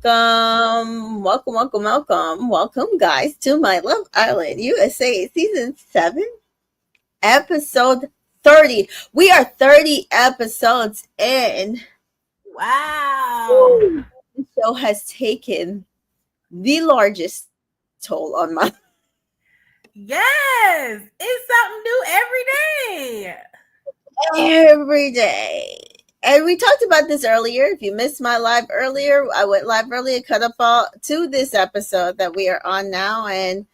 Welcome, guys, to my Love Island USA Season 7, Episode 30. We are 30 episodes in. Wow. The show has taken the largest toll on my Yes. It's something new every day. And we talked about this earlier. If you missed my live earlier, I went live earlier, cut up all to this episode that we are on now. And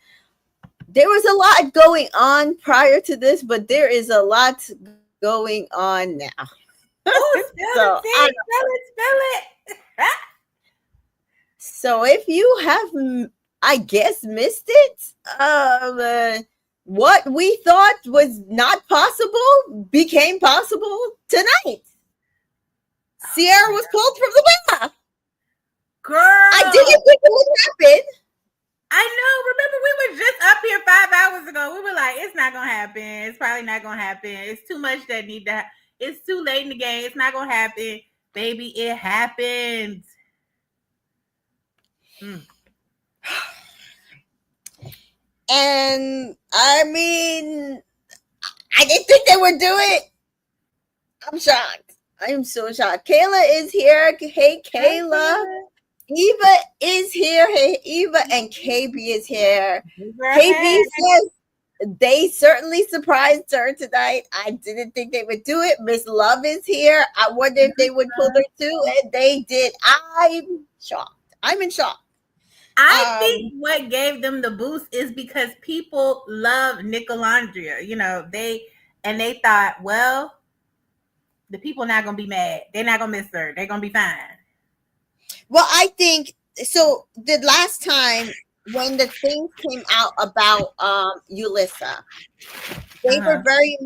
there was a lot going on prior to this, but there is a lot going on now. Oh, spill it. So if you have, I guess, missed it, what we thought was not possible became possible tonight. Sierra was pulled from the winner. Girl. I didn't think it would happen. I know. Remember, we were just up here 5 hours ago. We were like, it's not going to happen. It's probably not going to happen. It's too much that need to happen. It's too late in the game. It's not going to happen. Baby, it happened. And I mean, I didn't think they would do it. I'm shocked. I am so shocked. Kayla is here. Hey, Kayla. Eva is here. Hey, Eva. And KB is here. KB says they certainly surprised her tonight. I didn't think they would do it. Miss Love is here. I wonder if they would pull her too. And they did. I'm shocked. I'm in shock. I think what gave them the boost is because people love Nicolandria. You know, they thought, well, the people not going to be mad. They're not going to miss her. They're going to be fine. Well, I think so. The last time when the things came out about Yulissa, they were very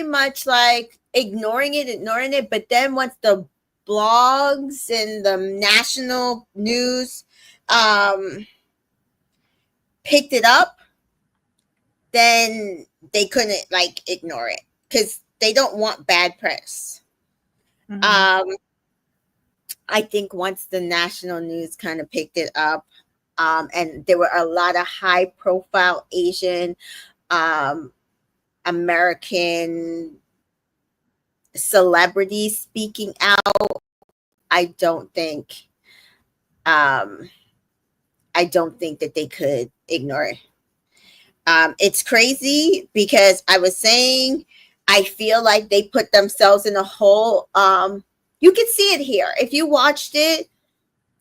much like ignoring it. But then once the blogs and the national news picked it up, then they couldn't like ignore it because they don't want bad press. I think once the national news kind of picked it up, and there were a lot of high profile Asian American celebrities speaking out, I don't think that they could ignore it. It's crazy because I was saying I feel like they put themselves in a hole. You can see it here. If you watched it,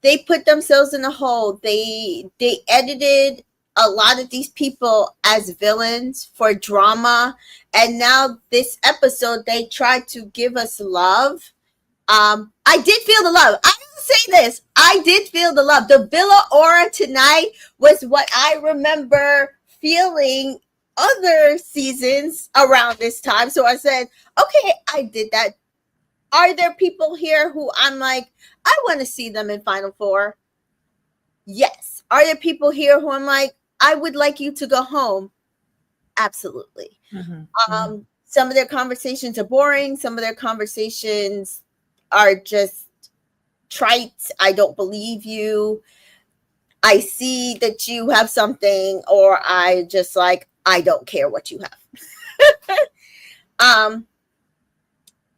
they put themselves in a hole. They edited a lot of these people as villains for drama. And now this episode, they tried to give us love. I did feel the love. I will say this. I did feel the love. The Villa aura tonight was what I remember feeling other seasons around this time. So I said, okay, I did that. Are there people here who I'm like, I want to see them in Final Four? Yes. Are there people here who I'm like, I would like you to go home? Absolutely. Some of their conversations are boring. Some of their conversations are just trite. I don't believe you. I see that you have something, or I just like, I don't care what you have.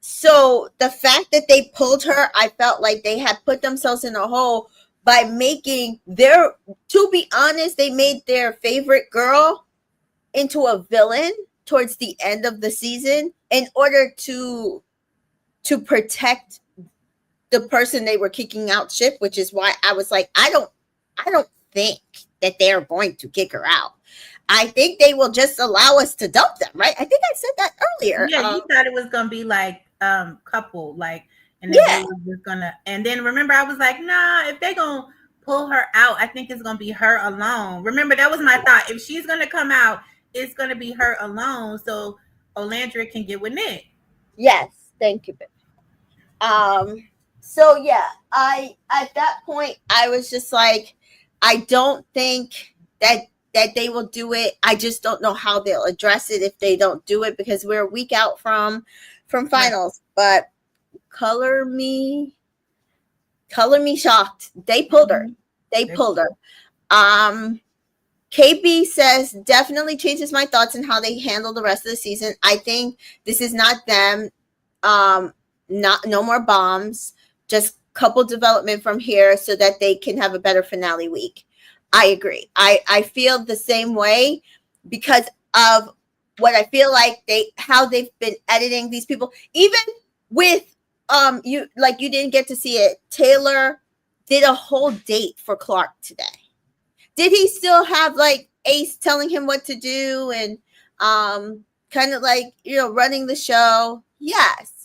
So the fact that they pulled her, I felt like they had put themselves in a hole by making to be honest, they made their favorite girl into a villain towards the end of the season in order to protect the person they were kicking out ship, which is why I was like, I don't think that they're going to kick her out. I think they will just allow us to dump them, right? I think I said that earlier. Yeah, you thought it was gonna be like couple, like, and then they were just gonna, and then remember I was like, nah, if they gonna pull her out, I think it's gonna be her alone. Remember, that was my thought. If she's gonna come out, it's gonna be her alone, so Olandria can get with Nick. Yes, thank you, babe. So yeah, I at that point I was just like, I don't think that they will do it. I just don't know how they'll address it if they don't do it, because we're a week out from finals. But Color Me Shocked. They pulled her. They pulled her. KB says, definitely changes my thoughts on how they handle the rest of the season. I think this is not them. No more bombs. Just couple development from here so that they can have a better finale week. I agree. I feel the same way because of what I feel like how they've been editing these people. Even with you didn't get to see it. Taylor did a whole date for Clark today. Did he still have like Ace telling him what to do and kind of like, running the show? Yes.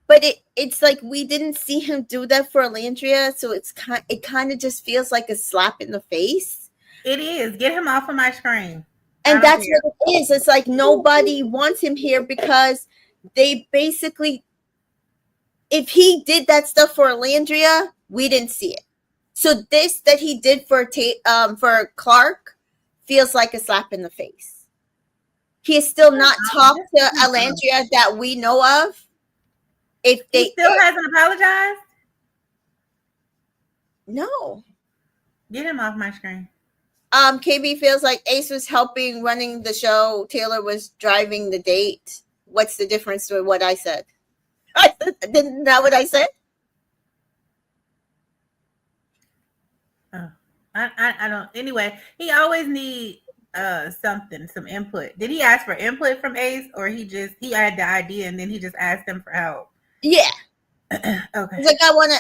But it's like we didn't see him do that for Alandria, so it kind of just feels like a slap in the face. It is. Get him off of my screen. And that's what it is. It's like nobody wants him here because they basically, if he did that stuff for Alandria, we didn't see it. So this that he did for Clark feels like a slap in the face. He has still not talked to Alandria that we know of. If he still hasn't apologized? No. Get him off my screen. KB feels like Ace was helping running the show. Taylor was driving the date. What's the difference with what I said? Isn't that what I said? Oh, I don't. Anyway, he always need some input. Did he ask for input from Ace, or he had the idea and then he just asked them for help? Yeah. Okay. He's like, I want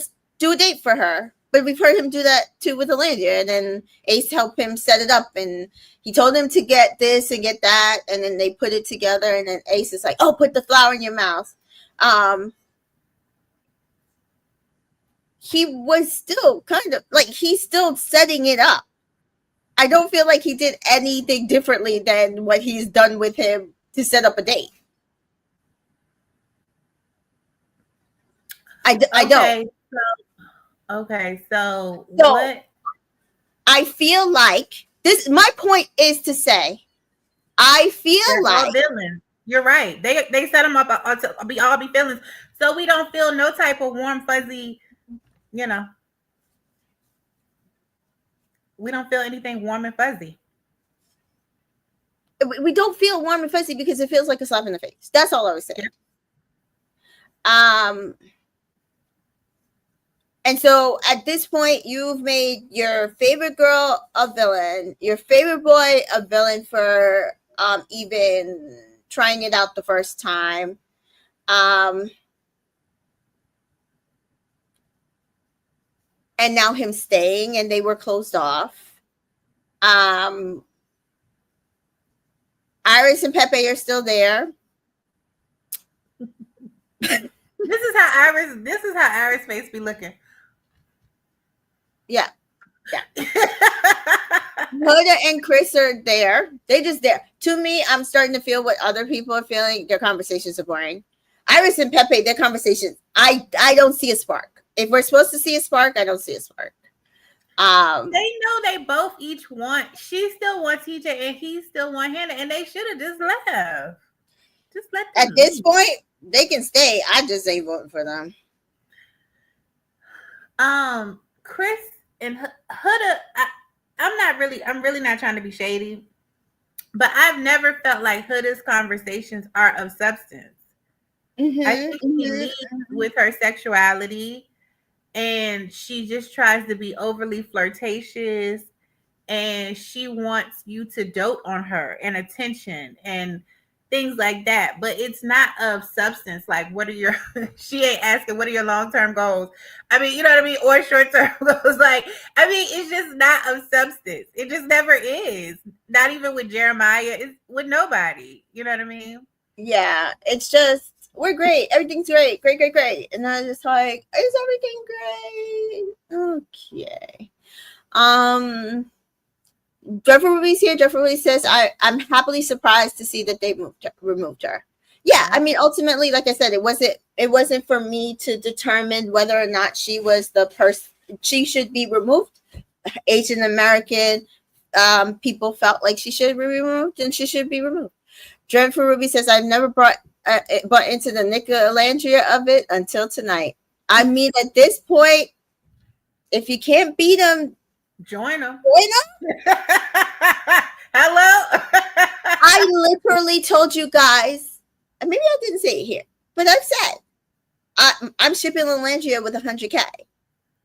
to do a date for her. But we've heard him do that too with Alandria, and then Ace helped him set it up, and he told him to get this and get that, and then they put it together, and then Ace is like, oh, put the flower in your mouth. He was still kind of like, he's still setting it up. I don't feel like he did anything differently than what he's done with him to set up a date. I don't. So what? I feel like this. My point is to say, I feel they're like all villains. You're right. They set them up to all be villains, so we don't feel no type of warm fuzzy. We don't feel anything warm and fuzzy. We don't feel warm and fuzzy because it feels like a slap in the face. That's all I was saying. Yeah. And so at this point, you've made your favorite girl a villain, your favorite boy a villain for even trying it out the first time. And now him staying, and they were closed off. Iris and Pepe are still there. This is how Iris face be looking. Yeah. Huda and Chris are there. They're just there. To me, I'm starting to feel what other people are feeling. Their conversations are boring. Iris and Pepe, their conversations, I don't see a spark. If we're supposed to see a spark, I don't see a spark. They know they both each want. She still wants TJ, and he still wants Hannah, and they should have just left. Just let them. At this point, they can stay. I just ain't voting for them. Chris and Huda, I'm really not trying to be shady, but I've never felt like Huda's conversations are of substance. I think she leads with her sexuality, and she just tries to be overly flirtatious, and she wants you to dote on her and attention and things like that, but it's not of substance. Like, what are your she ain't asking what are your long-term goals. I mean, you know what I mean, or short-term goals. Like, I mean, it's just not of substance. It just never is. Not even with Jeremiah. It's with nobody. You know what I mean? Yeah, it's just, we're great, everything's great, great, and I was just like, is everything great? Okay. Jeffrey Ruby's here. Jeffrey Ruby says, I'm happily surprised to see that they removed her. Yeah, I mean, ultimately, like I said, it wasn't for me to determine whether or not she was the person. She should be removed. Asian American people felt like she should be removed, and she should be removed. Jeffrey Ruby says, I've never brought bought into the Nicolandria of it until tonight. I mean, at this point, if you can't beat them, join them. Join them. Hello. I literally told you guys, and maybe I didn't say it here, but I've said I'm shipping Alandria with 100K.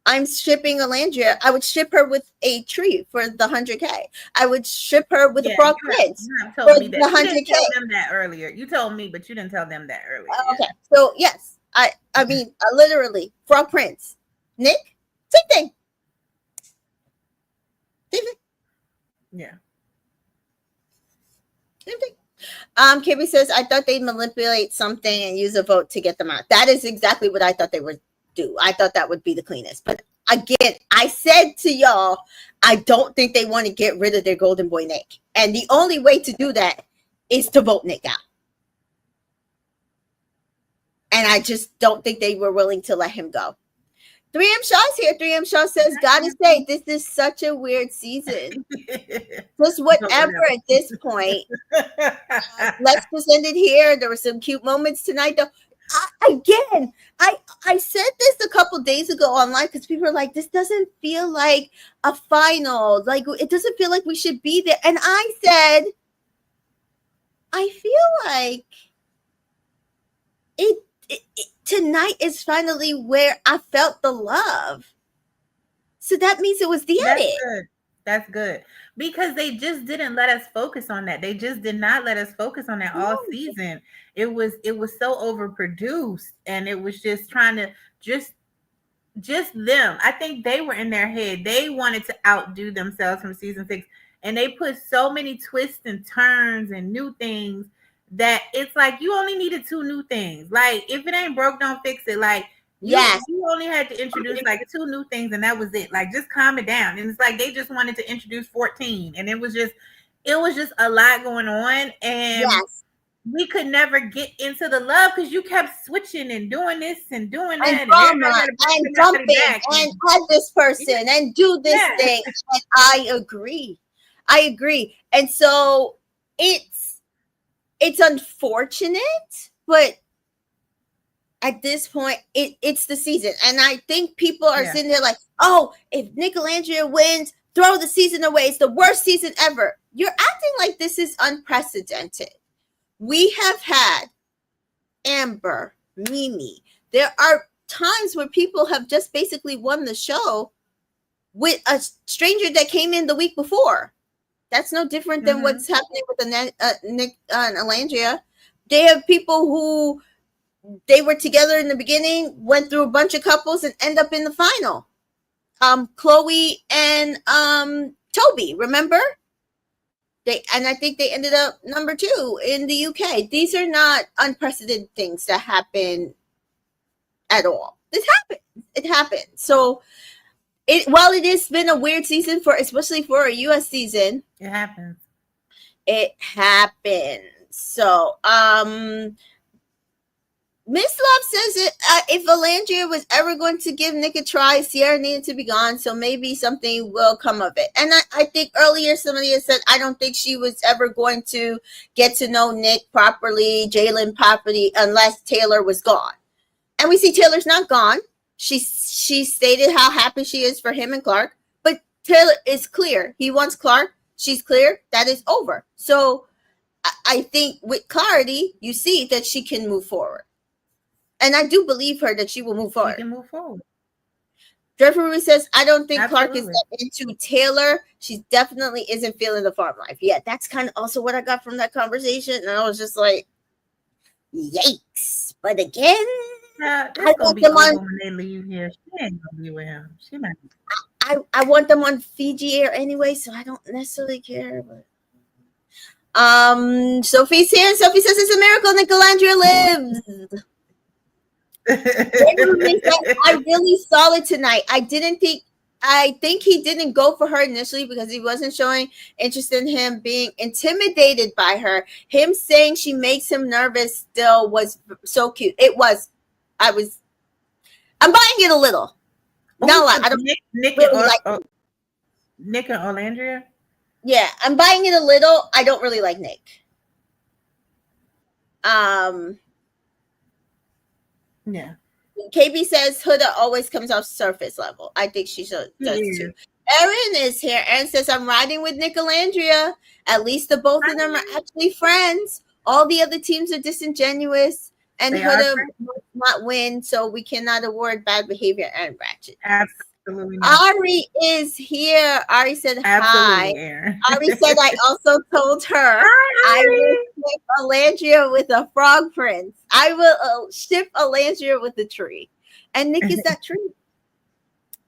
I'm shipping Alandria. I would ship her with a tree for the 100K. I would ship her with a frog prince for the 100K. You didn't tell them that earlier. You told me, but you didn't tell them that earlier. Okay, so yes, I mean, literally, frog prince. Nick, same thing. Same thing. Yeah. Same thing. KB says, I thought they'd manipulate something and use a vote to get them out. That is exactly what I thought they would do. I thought that would be the cleanest. But again, I said to y'all, I don't think they want to get rid of their golden boy Nick. And the only way to do that is to vote Nick out. And I just don't think they were willing to let him go. 3M Shaw's here. 3M Shaw says, gotta say, this is such a weird season. Just whatever at this point. Let's just end it here. There were some cute moments tonight, though. I said this a couple days ago online because people are like, this doesn't feel like a final. Like, it doesn't feel like we should be there. And I said, I feel like it tonight is finally where I felt the love. So that means it was the edit. Good. That's good. Because they just didn't let us focus on that. They just did not let us focus on that all season. It was so overproduced, and it was just trying to just them. I think they were in their head. They wanted to outdo themselves from season 6, and they put so many twists and turns and new things that it's like you only needed 2 new things. Like, if it ain't broke, don't fix it. Like, you only had to introduce like 2 new things, and that was it. Like, just calm it down. And it's like they just wanted to introduce 14, and it was just a lot going on, and we could never get into the love because you kept switching and doing this and doing that, and jumping and add this person and do this thing. And I agree, and so it's unfortunate, but at this point, it's the season. And I think people are sitting there like, oh, if Nicolandria wins, throw the season away. It's the worst season ever. You're acting like this is unprecedented. We have had Amber, Mimi. There are times where people have just basically won the show with a stranger that came in the week before. That's no different than what's happening with Nick and Alandria. They have people who they were together in the beginning, went through a bunch of couples, and end up in the final. Chloe and Toby, remember? I think they ended up number 2 in the UK. These are not unprecedented things that happen at all. It happened. So while it has been a weird season especially for a US season, it happens. So Miss Love says if Alandria was ever going to give Nick a try, Sierra needed to be gone, so maybe something will come of it. And I think earlier somebody had said, I don't think she was ever going to get to know Nick properly, Jalen properly, unless Taylor was gone. And we see Taylor's not gone. She stated how happy she is for him and Clark, but Taylor is clear. He wants Clark. She's clear. That is over. So I think with clarity, you see that she can move forward. And I do believe her that she will move forward. She can move forward. Jeffrey says, I don't think Clark is into Taylor. She definitely isn't feeling the farm life. Yeah, that's kind of also what I got from that conversation. And I was just like, yikes. But again, I want them on when they leave here. She ain't gonna be with him. She might. I want them on Fiji Air anyway, so I don't necessarily care. But Sophie's here. Sophie says it's a miracle Nicolandria lives. I really saw it tonight. I think he didn't go for her initially because he wasn't showing interest in him, being intimidated by her. Him saying she makes him nervous still was so cute. It was. I'm buying it a little. Not a lot. I don't Nick really like Nick and Alandria. Yeah, I'm buying it a little. I don't really like Nick. Yeah, KB says Huda always comes off surface level. I think she she does too. is. Erin is here. Erin says, I'm riding with Nicolandria. At least the both of them are Right. actually friends. All the other teams are disingenuous, and They are Huda friends. must not win, so we cannot award bad behavior and ratchetness. Absolutely not. Ari is here. Ari said hi. Absolutely, Aaron. Ari said, I also told her I will Hi, ship Alandria with a frog prince. I will ship Alandria with a tree. And Nick is that tree.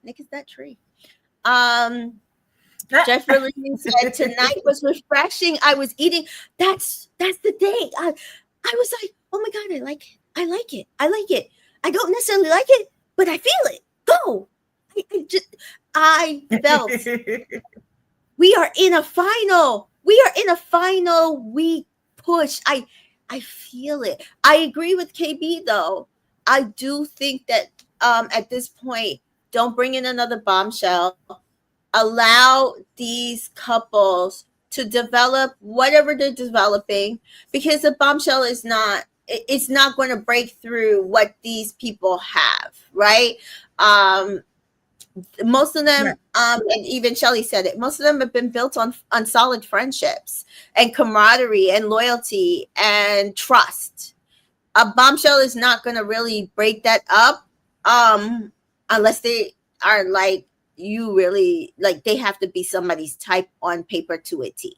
Nick is that tree. Jeff Ari. Lee said tonight was refreshing. I was eating. That's the day. I was like, oh my god, I like it. I like it. I like it. I don't necessarily like it, but I feel it. Go. I felt we are in a final. We are in a final week push. I feel it. I agree with KB though. I do think that at this point, don't bring in another bombshell. Allow these couples to develop whatever they're developing, because the bombshell is not, it's not going to break through what these people have, right? Most of them, and even Shelly said it, most of them have been built on solid friendships and camaraderie and loyalty and trust. A bombshell is not going to really break that up, unless they are like, you really like, they have to be somebody's type on paper to a T.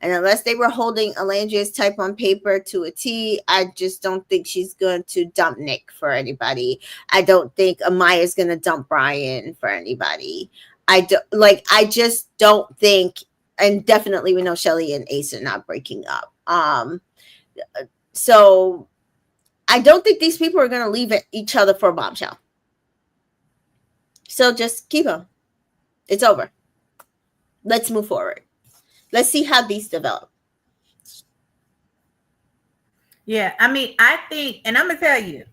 And unless they were holding Alandria's type on paper to a T, I just don't think she's going to dump Nick for anybody. I don't think Amaya's going to dump Brian for anybody. I just don't think, and definitely we know Shelly and Ace are not breaking up. So I don't think these people are going to leave each other for a bombshell. So just keep them. It's over. Let's move forward. Let's see how these develop. Yeah, I mean, I think, and I'm gonna tell you,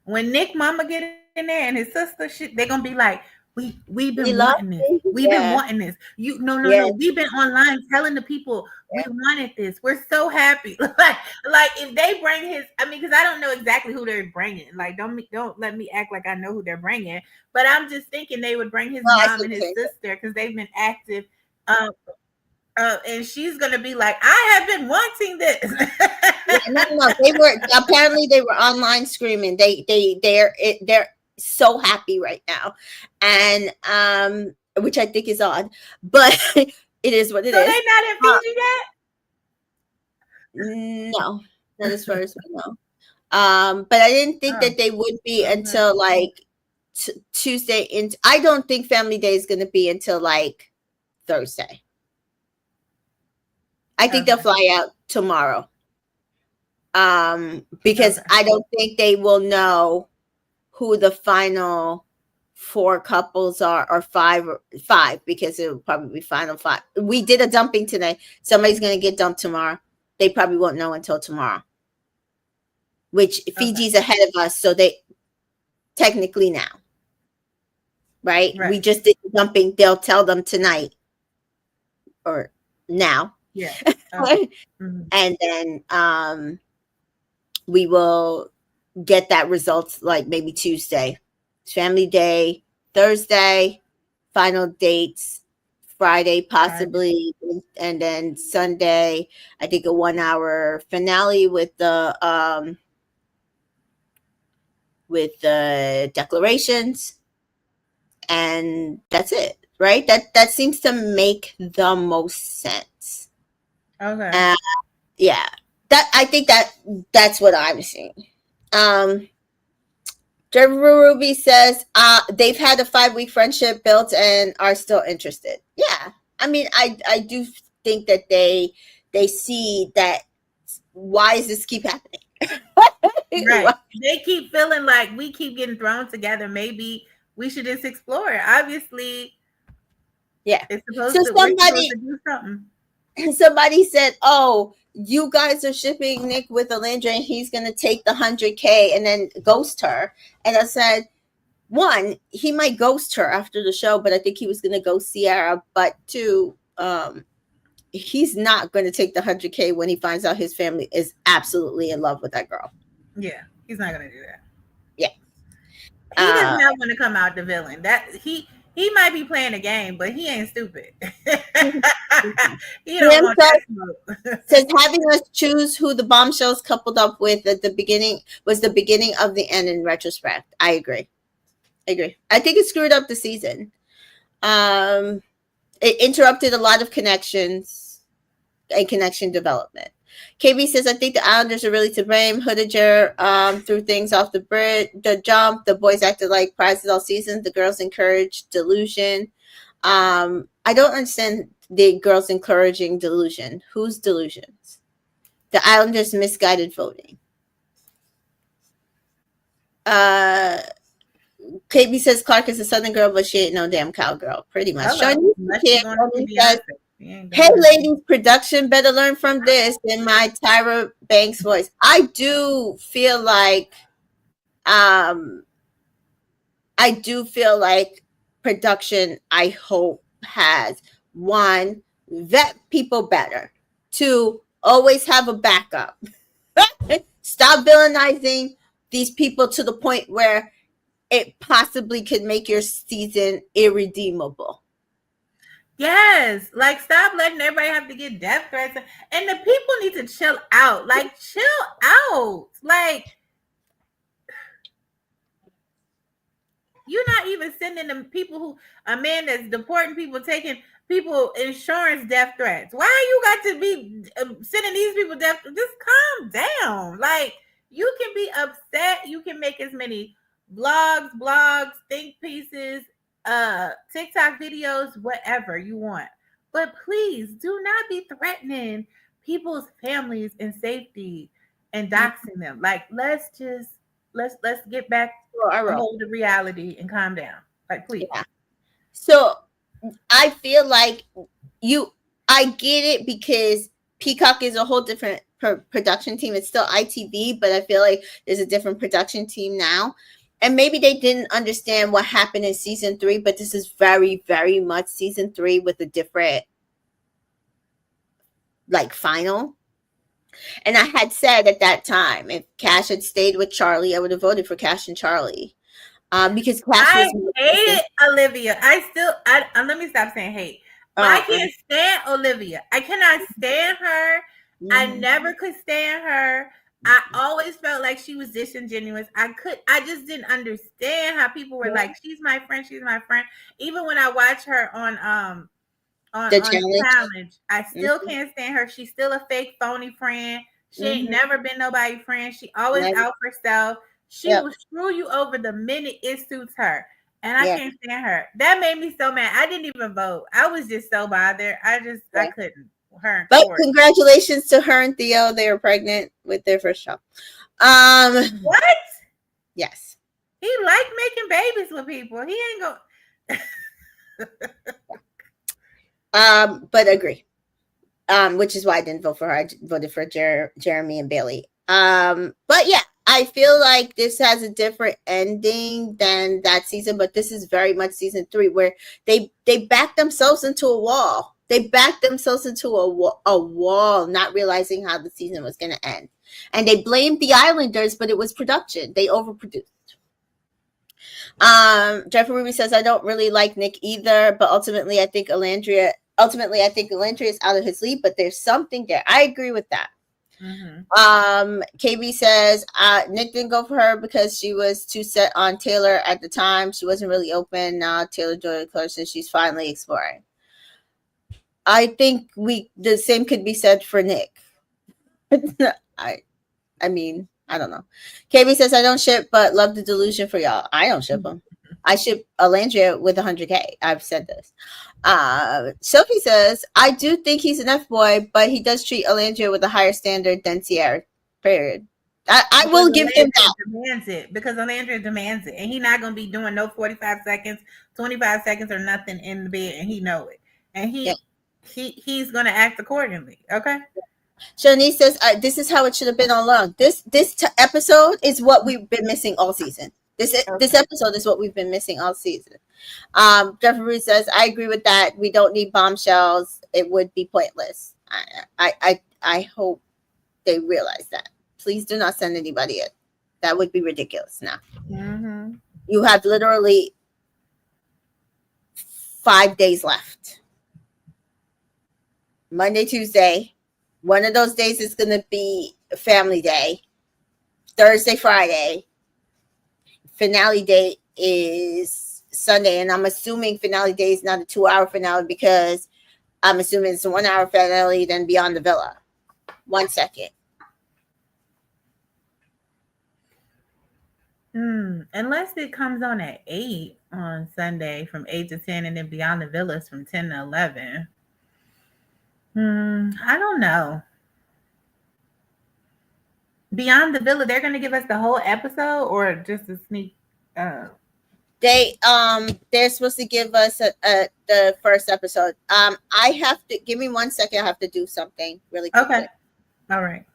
when Nick Mama get in there and his sister, they're gonna be like, we've been wanting this. We've been wanting this. No. We've been online telling the people we wanted this. We're so happy. like if they bring his, I mean, because I don't know exactly who they're bringing. Like, don't let me act like I know who they're bringing. But I'm just thinking they would bring his mom and his sister because they've been active. And she's gonna be like, I have been wanting this. No, they were online screaming. They're so happy right now, and which I think is odd, but it is what it is. So they're not in Fiji yet? No, not as far as we know. But I didn't think that they would be until like Tuesday. I don't think Family Day is going to be until like Thursday. I think they'll fly out tomorrow. Because I don't think they will know who the final 4 couples are, or five, because it will probably be final 5. We did a dumping today. Somebody's going to get dumped tomorrow. They probably won't know until tomorrow, which Fiji's ahead of us. So they technically now, right? We just did the dumping. They'll tell them tonight or now. Yeah. And then we will get that results like maybe Tuesday. Family Day, Thursday, final dates, Friday possibly, and then Sunday, I think a 1-hour finale with the declarations, and that's it, right? That seems to make the most sense. Okay. Yeah. I think that's what I'm seeing. Trevor Ruby says they've had a 5-week friendship built and are still interested. Yeah. I mean, I do think that they see that. Why does this keep happening? Right. They keep feeling like we keep getting thrown together. Maybe we should just explore it. Obviously, yeah. It's supposed to do something. Somebody said, "Oh, you guys are shipping Nick with Alandra, and he's going to take the 100K and then ghost her." And I said, one, he might ghost her after the show, but I think he was going to ghost Sierra. But 2, he's not going to take the 100K when he finds out his family is absolutely in love with that girl. Yeah, he's not going to do that. He does not want to come out the villain. That he might be playing a game, but he ain't stupid. He don't want that smoke. Says having us choose who the bombshells coupled up with at the beginning was the beginning of the end in retrospect. I agree. I think it screwed up the season. It interrupted a lot of connections and connection development. KB says, I think the Islanders are really to blame. Hoodiger threw things off the jump. The boys acted like prizes all season. The girls encouraged delusion. I don't understand the girls encouraging delusion. Whose delusions? The Islanders' misguided voting. KB says Clark is a Southern girl, but she ain't no damn cowgirl. Pretty much. Hey, ladies, production better learn from this in my Tyra Banks voice. I do feel like production, I hope, has one, vet people better. Two, always have a backup. Stop villainizing these people to the point where it possibly could make your season irredeemable. Yes, like stop letting everybody have to get death threats, and the people need to chill out. Like chill out. Like you're not even sending them people who a man that's deporting people, taking people insurance death threats. Why you got to be sending these people death? Just calm down. Like you can be upset. You can make as many blogs, think pieces, TikTok videos, whatever you want. But please do not be threatening people's families and safety and doxing them. Like let's get back to hold the reality and calm down. Like please. Yeah. So I feel like I get it because Peacock is a whole different production team. It's still ITV, but I feel like there's a different production team now. And maybe they didn't understand what happened in season 3, but this is very, very much season 3 with a different final. And I had said at that time, if Cash had stayed with Charlie, I would have voted for Cash and Charlie. Because Cash hated Olivia. Let me stop saying hate. I can't stand Olivia. I cannot stand her. I never could stand her. I always felt like she was disingenuous. I just didn't understand how people were like, she's my friend. Even when I watch her on the challenge, I still can't stand her. She's still a fake, phony friend. She ain't never been nobody's friend. She always out for herself. She will screw you over the minute it suits her. And I can't stand her. That made me so mad. I didn't even vote. I was just so bothered. I couldn't. But congratulations to her and Theo. They were pregnant with their first child. What? Yes. He liked making babies with people. He ain't go. But agree. Which is why I didn't vote for her. I voted for Jeremy and Bailey. But yeah, I feel like this has a different ending than that season, but this is very much season 3 where they backed themselves into a wall. They backed themselves into a wall, not realizing how the season was going to end. And they blamed the Islanders, but it was production. They overproduced. Jeffrey Ruby says, I don't really like Nick either, but ultimately I think Alandria is out of his league, but there's something there. I agree with that. KB says Nick didn't go for her because she was too set on Taylor at the time. She wasn't really open. Now Taylor joined Clarkson. She's finally exploring. I think the same could be said for Nick. I mean, I don't know. KB says I don't ship, but love the delusion for y'all. I don't ship them. I ship Alandria with 100K. I've said this. Sophie says, I do think he's an F-boy, but he does treat Alandria with a higher standard than Sierra. Period. I will give him that. Demands it because Alandria demands it. And he's not going to be doing no 45 seconds, 25 seconds or nothing in the bed, and he know it. And he's going to act accordingly. Okay? Shanice says, this is how it should have been all along. This episode is what we've been missing all season. This episode is what we've been missing all season. Jeffrey says, I agree with that. We don't need bombshells. It would be pointless. I hope they realize that. Please do not send anybody in. That would be ridiculous now. You have literally 5 days left. Monday, Tuesday. One of those days is going to be family day. Thursday, Friday. Finale date is Sunday. And I'm assuming finale day is not a 2-hour finale because I'm assuming it's a 1-hour finale, then Beyond the Villa. 1 second. Unless it comes on at 8 on Sunday from 8 to 10 and then Beyond the Villas from 10 to 11. I don't know. Beyond the Villa, they're going to give us the whole episode or just a sneak? They're supposed to give us the first episode. I have to give me 1 second. I have to do something really quickly. Okay. All right.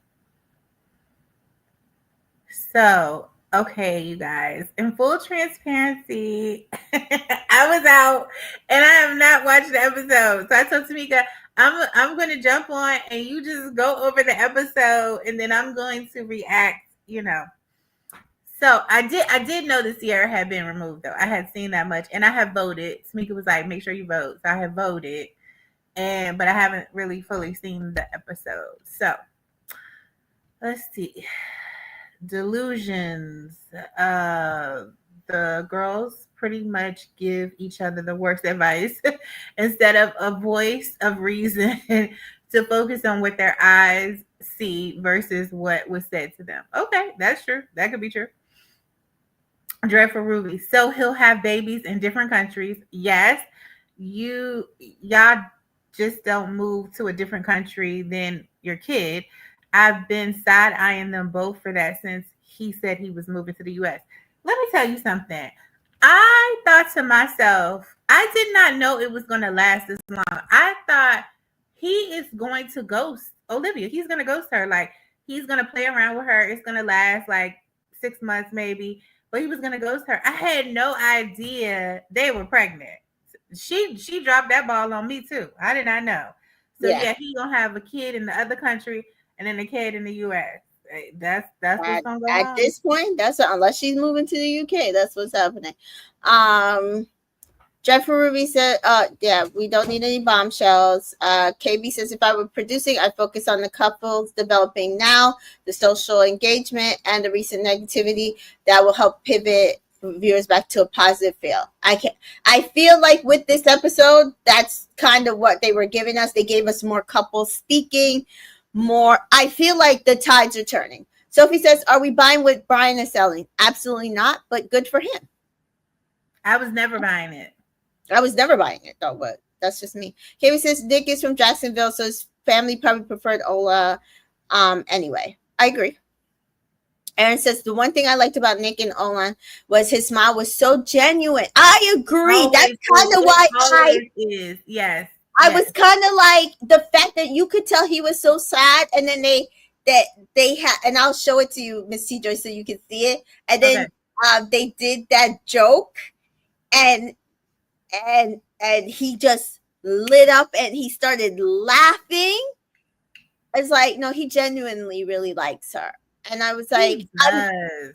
So, okay, you guys, in full transparency, I was out and I have not watched the episode. So I told Tamika, I'm going to jump on and you just go over the episode and then I'm going to react, So I did know the Sierra had been removed though. I had seen that much and I have voted. Tamika was like, make sure you vote. So I have voted but I haven't really fully seen the episode. So let's see. Delusions. The girls pretty much give each other the worst advice instead of a voice of reason to focus on what their eyes see versus what was said to them. Okay, that's true. That could be true. Dreadful Ruby. So he'll have babies in different countries. Yes, y'all just don't move to a different country than your kid. I've been side-eyeing them both for that since he said he was moving to the U.S. Let me tell you something. I thought to myself, I did not know it was going to last this long. I thought he is going to ghost Olivia. He's going to ghost her. Like, he's going to play around with her. It's going to last like 6 months maybe. But he was going to ghost her. I had no idea they were pregnant. She dropped that ball on me too. I did not know. So yeah, he's going to have a kid in the other country and then a kid in the U.S. That's what's going to go on. At this point, unless she's moving to the UK, that's what's happening. Jeffrey Ruby said, yeah, we don't need any bombshells. KB says, if I were producing, I'd focus on the couples developing now, the social engagement, and the recent negativity that will help pivot viewers back to a positive feel. I feel like with this episode, that's kind of what they were giving us. They gave us more couples speaking, more. I feel like the tides are turning. Sophie says, are we buying what Brian is selling? Absolutely not, but good for him. I was never buying it. I was never buying it though, but that's just me. KB says Nick is from Jacksonville, so his family probably preferred Ola. Anyway, I agree. Aaron says the one thing I liked about Nick and Olan was his smile was so genuine. I agree. Always that's kind of why Yes. I was kind of like the fact that you could tell he was so sad, and then they had, and I'll show it to you, Miss T. Joy, so you can see it. And then they did that joke, and he just lit up and he started laughing. It's like, no, he genuinely really likes her. And I was like, he does.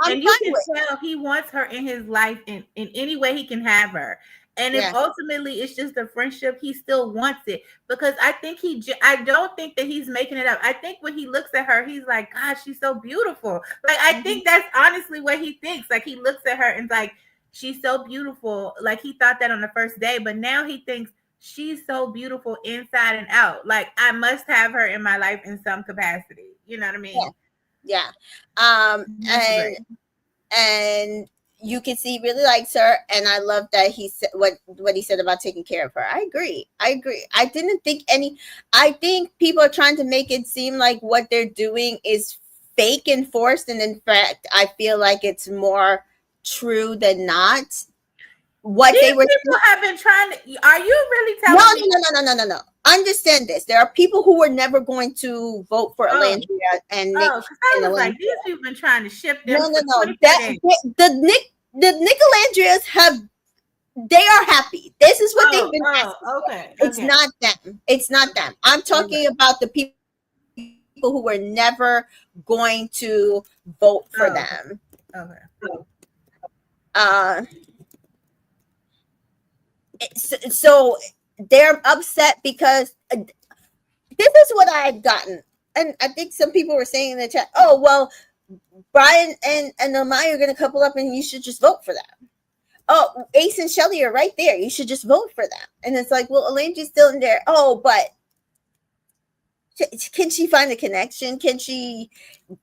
And you can tell he wants her in his life in any way he can have her. And if ultimately it's just a friendship, he still wants it, because I think I don't think that he's making it up. I think when he looks at her, he's like, God, she's so beautiful. Like, I think that's honestly what he thinks. Like, he looks at her and like, she's so beautiful. Like, he thought that on the first day, but now he thinks she's so beautiful inside and out. Like, I must have her in my life in some capacity. You know what I mean? Yeah. And you can see he really likes her, and I love that he said what he said about taking care of her. I agree. I didn't think I think people are trying to make it seem like what they're doing is fake and forced, and in fact, I feel like it's more true than not. What These they were people have been trying to. Are you really telling me? No. Understand this. There are people who were never going to vote for Alandria and Nick. I was like, these people been trying to ship them. No. The Nick they are happy. This is what they've been asking. Okay. It's not them. It's not them. I'm talking about the people who were never going to vote for them. Okay. So they're upset because this is what I had gotten, and I think some people were saying in the chat, "Oh well, Brian and Amaya are going to couple up, and you should just vote for them." Oh, Ace and Shelly are right there. You should just vote for them. And it's like, well, Elaine's still in there. Oh, but can she find a connection? Can she?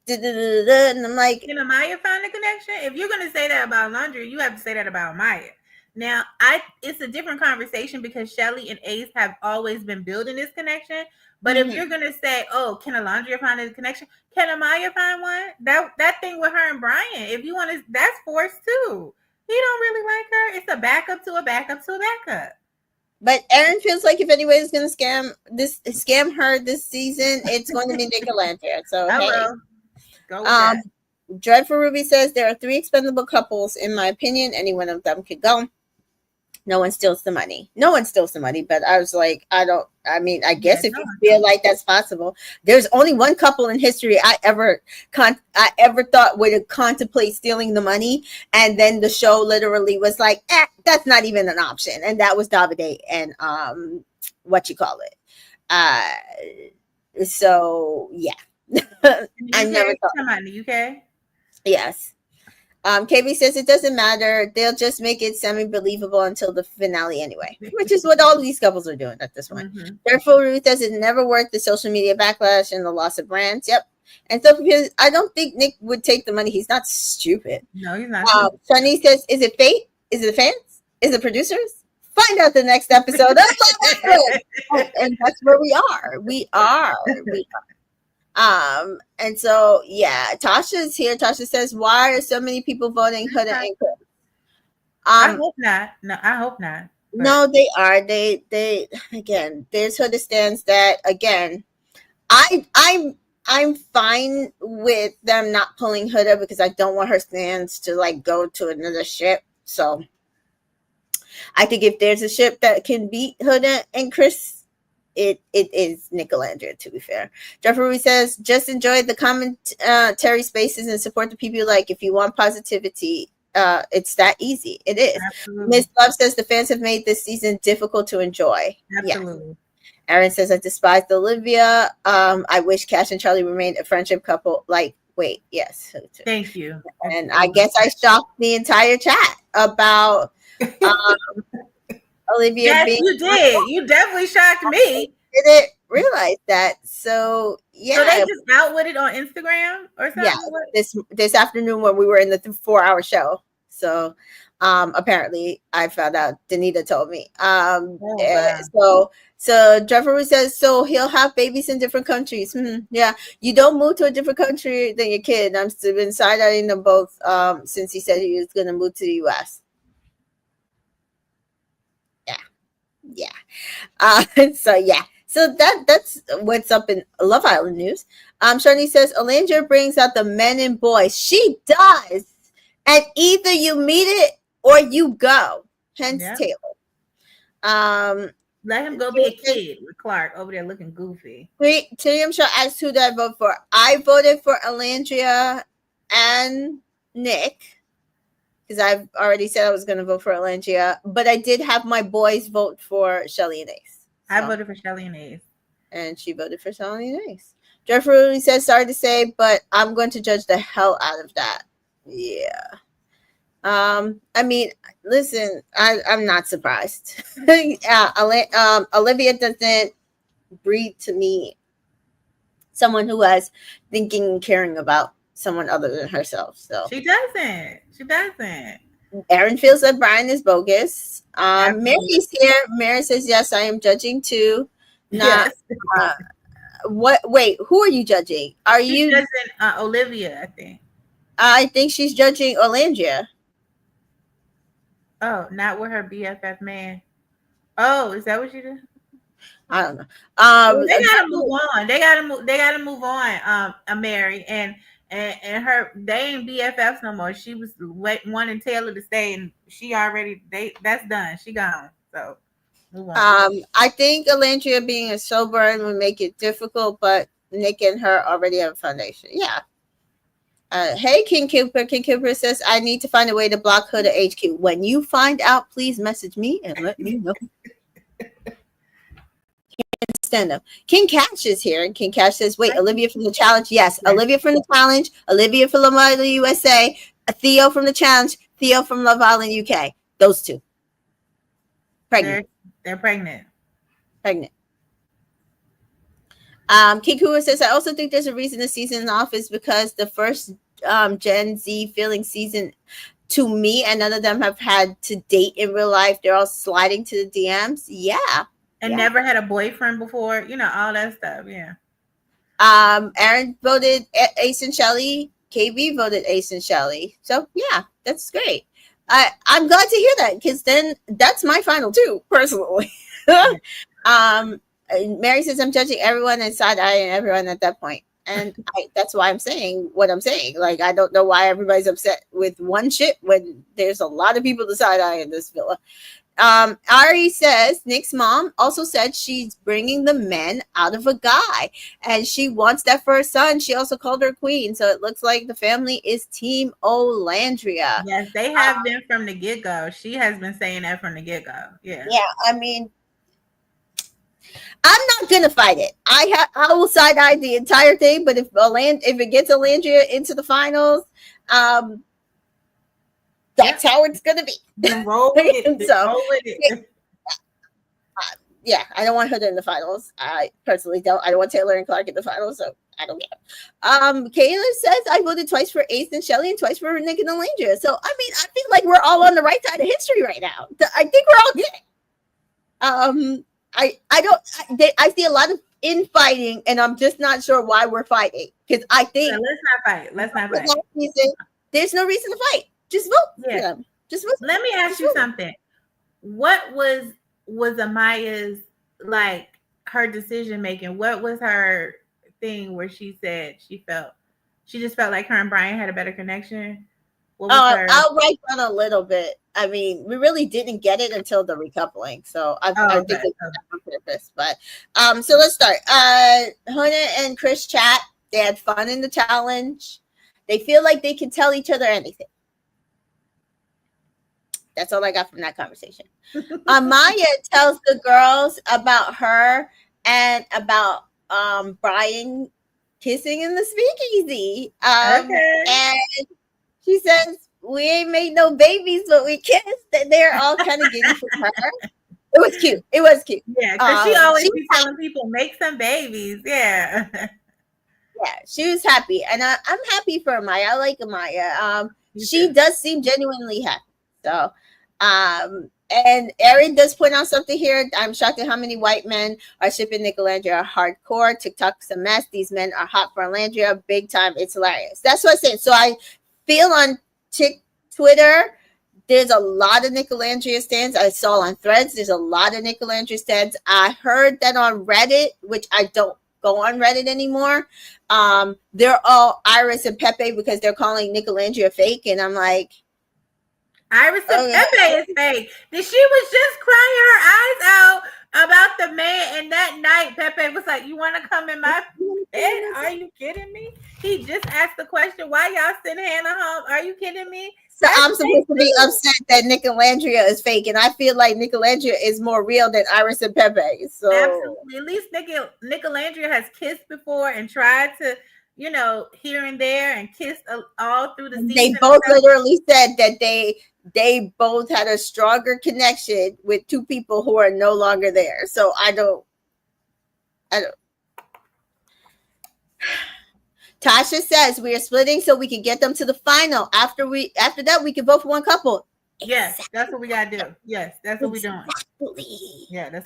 And I'm like, can Amaya find a connection? If you're going to say that about Laundry, you have to say that about Maya. Now, it's a different conversation because Shelly and Ace have always been building this connection. But if you're gonna say, "Oh, can Alondria find a connection? Can Amaya find one?" That thing with her and Brian, if you want to, that's forced too. He don't really like her. It's a backup to a backup to a backup. But Aaron feels like if anyone is going to scam her this season, it's going to be Nicolante. So I hey, will. Go with that. Dreadful Ruby says there are 3 expendable couples. In my opinion, any one of them could go. No one steals the money. No one steals the money. But I was like, I guess if you feel like that's possible. There's only one couple in history I ever thought would contemplate stealing the money. And then the show literally was like, that's not even an option. And that was Davide and so yeah. I never thought. Come on, the UK. Yes. KB says it doesn't matter. They'll just make it semi-believable until the finale anyway, which is what all of these couples are doing at this point. Therefore, Ruth says it never worked. The social media backlash and the loss of brands. Yep. And so because I don't think Nick would take the money. He's not stupid. No, he's not. Shani says, is it fate? Is it the fans? Is it producers? Find out the next episode. And that's where we are. We are. And so yeah, Tasha's here. Tasha says, why are so many people voting Huda and Chris? I hope not. No, I hope not. But. No, they are. They again, there's Huda stands that again. I'm fine with them not pulling Huda because I don't want her stands to like go to another ship. So I think if there's a ship that can beat Huda and Chris, it is Nicolandria, to be fair. Jeffrey says, just enjoy the commentary spaces and support the people you like. If you want positivity, it's that easy. It is. Miss Love says the fans have made this season difficult to enjoy. Absolutely. Yes. Aaron says, I despised Olivia. I wish Cash and Charlie remained a friendship couple. Like, wait, yes. Thank you. And I guess I shocked the entire chat about Olivia. Yes, you did. You definitely shocked me. Didn't realize that. So yeah. So they just out with it on Instagram or something? Yeah, this afternoon when we were in the 4-hour show. So apparently I found out. Danita told me. So Trevor says, so he'll have babies in different countries. Yeah, you don't move to a different country than your kid. I've been side-eyeing them both since he said he was going to move to the U.S. Yeah. So yeah. So that's what's up in Love Island news. Shani says, Alandra brings out the men and boys. She does. And either you meet it or you go. Hence Taylor. Let him go be a kid with Clark over there looking goofy. Tiriam Shaw asked who did I vote for. I voted for Alandria and Nick. Because I've already said I was going to vote for Alandria. But I did have my boys vote for Shelly and Ace. So. I voted for Shelly and Ace. And she voted for Shelly and Ace. Jeffrey says, sorry to say, but I'm going to judge the hell out of that. Yeah. I mean, listen, I'm not surprised. Olivia doesn't breed to me someone who has thinking and caring about someone other than herself. So she doesn't. Aaron feels that Brian is bogus. Mary's here. Mary says, yes, I am judging too. Not what? Wait, who are you judging? She's judging Olivia, I think. I think she's judging Olandria. Oh, not with her BFF man. Oh, is that what you did? I don't know. They gotta move on. They gotta move on. Mary and her, they ain't BFFs no more. She was wanting Taylor to stay, and she already that's done. She gone. So move on. I think Alandria being a sober would make it difficult, but Nick and her already have a foundation. Yeah. Hey, King Cooper. King Cooper says, I need to find a way to block Hood at HQ. When you find out, please message me and let me know. Stand up. King Cash is here. And King Cash says, wait, Olivia from the challenge? Yes. Olivia from the challenge. Olivia from Love Island, USA. Theo from the challenge. Theo from Love Island, UK. Those two. Pregnant. They're pregnant. Pregnant. King Cooper says, I also think there's a reason the season off is because the first Gen Z feeling season to me, and none of them have had to date in real life. They're all sliding to the DMs. Yeah. And never had a boyfriend before. You know, all that stuff. Yeah. Aaron voted Ace and Shelly. KB voted Ace and Shelly. So yeah, that's great. I'm glad to hear that, because then that's my final two, personally. Mary says, I'm judging everyone and side-eyeing everyone at that point. And that's why I'm saying what I'm saying. Like, I don't know why everybody's upset with one shit when there's a lot of people to side-eye in this villa. Ari says, Nick's mom also said she's bringing the men out of a guy. And she wants that for her son. She also called her queen. So it looks like the family is Team Olandria. Yes, they have been from the get-go. She has been saying that from the get-go. Yeah. Yeah, I mean, I'm not gonna fight it. I will side eye the entire thing, but if it gets Olandria into the finals, that's how it's gonna be. Roll with it. So, roll with it. Yeah, I don't want her in the finals. I personally don't. I don't want Taylor and Clark in the finals, so I don't care. Kayla says, I voted twice for Ace and Shelly and twice for Nick and Olandria. So I mean, I feel like we're all on the right side of history right now. I think we're all good. I see a lot of infighting, and I'm just not sure why we're fighting. Because I think let's not fight. There's no reason to fight. Just vote for them. Just vote. Let me ask you something. What was Amaya's, like, her decision making? What was her thing where she said she just felt like her and Brian had a better connection? I'll write down a little bit. I mean, we really didn't get it until the recoupling, so I think it's on purpose. But so let's start. Hona and Chris chat. They had fun in the challenge. They feel like they can tell each other anything. That's all I got from that conversation. Amaya tells the girls about her and about Brian kissing in the speakeasy. And she says, we ain't made no babies, but we kissed. And they're all kind of giddy for her. It was cute. Yeah, because she always be telling people, make some babies. Yeah. Yeah, she was happy. And I'm happy for Amaya. I like Amaya. She does seem genuinely happy. So, and Erin does point out something here. I'm shocked at how many white men are shipping Nick Olandria hardcore. TikTok's a mess. These men are hot for Olandria. Big time. It's hilarious. That's what I'm saying. So I feel on Twitter, there's a lot of Nick Olandria stands. I saw on Threads, there's a lot of Nick Olandria stands. I heard that on Reddit, which I don't go on Reddit anymore. They're all Iris and Pepe because they're calling Nick Olandria fake. And I'm like, Iris and Pepe is fake. She was just crying her eyes out about the man, and that night Pepe was like, you want to come in my bed? Are you kidding me? He just asked the question, why y'all send Hannah home? Are you kidding me? So I'm supposed to be upset that Nick Olandria is fake, and I feel like Nick Olandria is more real than Iris and Pepe. So absolutely. At least Nick Olandria has kissed before and tried to, you know, here and there, and kissed all through the season. They both literally said that they both had a stronger connection with two people who are no longer there. So I don't. Tasha says we are splitting so we can get them to the final. After that, we can vote for one couple. Yes, that's what we gotta do. Yes, that's what we're doing. Yeah, that's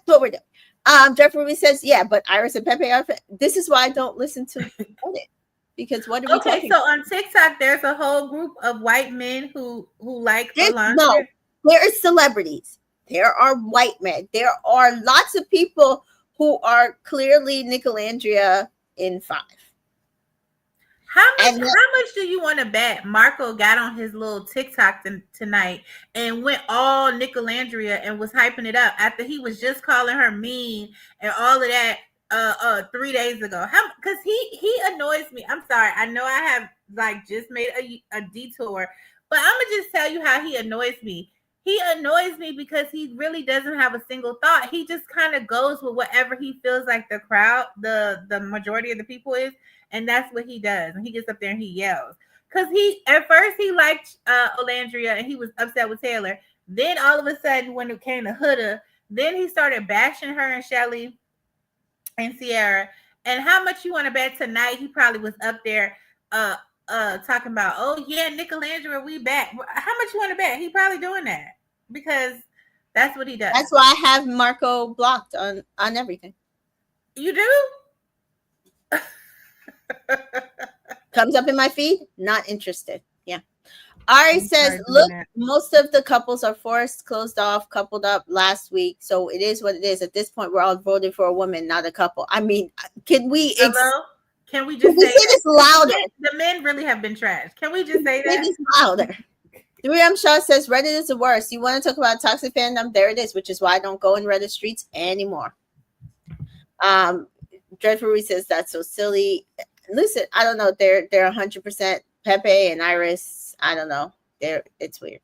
what we're doing. Jeffrey says, yeah, but Iris and Pepe are. This is why I don't listen to it. Because what are we talking about? On TikTok, there's a whole group of white men who like Olandria. No, there are celebrities. There are white men. There are lots of people who are clearly Nick Olandria in 5. How much do you want to bet Marco got on his little TikTok tonight and went all Nick Olandria and was hyping it up after he was just calling her mean and all of that? 3 days ago. How? Because he annoys me. I'm sorry. I know I have like just made a detour, but I'm gonna just tell you how he annoys me. He annoys me because he really doesn't have a single thought. He just kind of goes with whatever he feels like the crowd, the majority of the people is, and that's what he does. And he gets up there and he yells. Cause he at first he liked Olandria and he was upset with Taylor. Then all of a sudden, when it came to Huda, then he started bashing her and Shelly and Sierra. And how much you want to bet tonight? He probably was up there talking about, oh yeah, Nicolandra, we back. How much you want to bet? He probably doing that because that's what he does. That's why I have Marco blocked on everything. You do? Comes up in my feed, not interested. Yeah. Ari says, look, most of the couples are forced, closed off, coupled up last week. So it is what it is. At this point, we're all voting for a woman, not a couple. I mean, can we Can we just say this louder? The men really have been trashed. Can we just say that? Say this louder. 3M Shaw says Reddit is the worst. You want to talk about toxic fandom? There it is, which is why I don't go in Reddit streets anymore. Dreadful Reese says that's so silly. Listen, I don't know. They're 100% Pepe and Iris. I don't know. It's weird.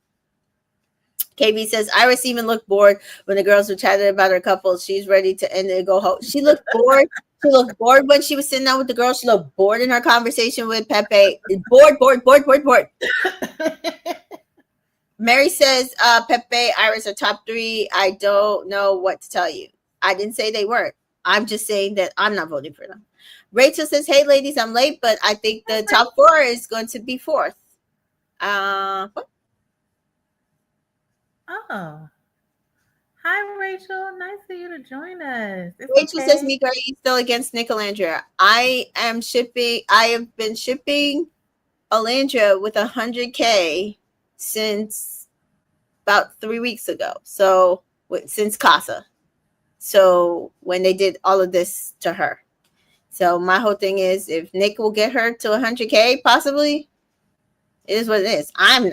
KB says Iris even looked bored when the girls were chatting about her couple. She's ready to end it and go home. She looked bored. She looked bored when she was sitting down with the girls. She looked bored in her conversation with Pepe. Bored. Mary says Pepe, Iris are top 3. I don't know what to tell you. I didn't say they weren't. I'm just saying that I'm not voting for them. Rachel says, hey, ladies, I'm late, but I think the top 4 is going to be 4th. What? Oh. Hi, Rachel. Nice of you to join us. Rachel says, Mika, are you still against Nicolandria? I have been shipping Alandria with 100K since about 3 weeks ago. So since Casa. So when they did all of this to her. So my whole thing is if Nick will get her to 100K, possibly, it is what it is. I'm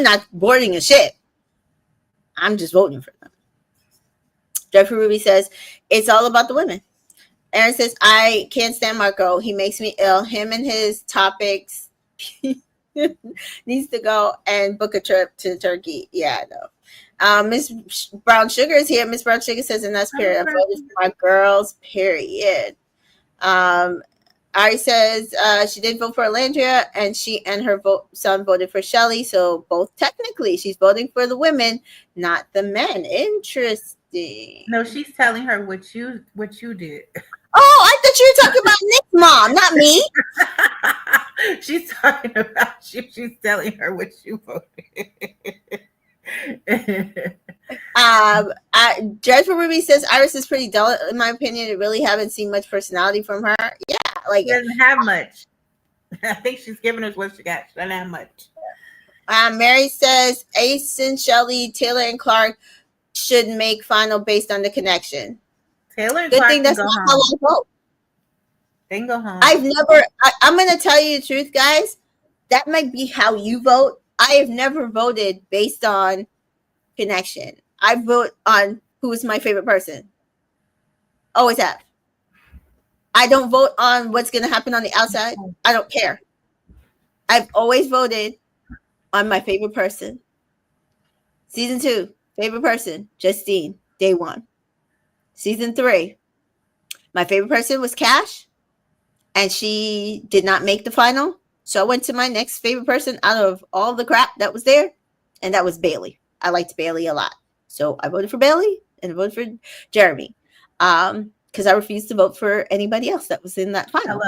not boarding a ship. I'm just voting for them. Jeffrey Ruby says, it's all about the women. Aaron says, I can't stand Marco. He makes me ill. Him and his topics needs to go and book a trip to Turkey. Yeah, I know. Miss Brown Sugar is here. Miss Brown Sugar says, and that's period. I'm voting for my girls, period. Ari says she did vote for Alandria, and she and her son voted for Shelly. So both technically, she's voting for the women, not the men. Interesting. No, she's telling her what you did. Oh, I thought you were talking about Nick's mom, not me. She's talking about you. She's telling her what you voted. Dreadful Ruby says Iris is pretty dull in my opinion. I really haven't seen much personality from her. Yeah, like she doesn't have much. I think she's giving us what she got. She doesn't have much. Mary says Ace and Shelly, Taylor and Clark should make final based on the connection. Taylor and Good Clark thing that's not how I vote. They can go home. I'm gonna tell you the truth, guys. That might be how you vote. I have never voted based on connection. I vote on who is my favorite person. Always have. I don't vote on what's going to happen on the outside. I don't care. I've always voted on my favorite person. Season 2, favorite person, Justine, day 1. Season 3, my favorite person was Cash, and she did not make the final. So I went to my next favorite person out of all the crap that was there, and that was Bailey. I liked Bailey a lot. So I voted for Bailey and I voted for Jeremy. Because I refused to vote for anybody else that was in that final.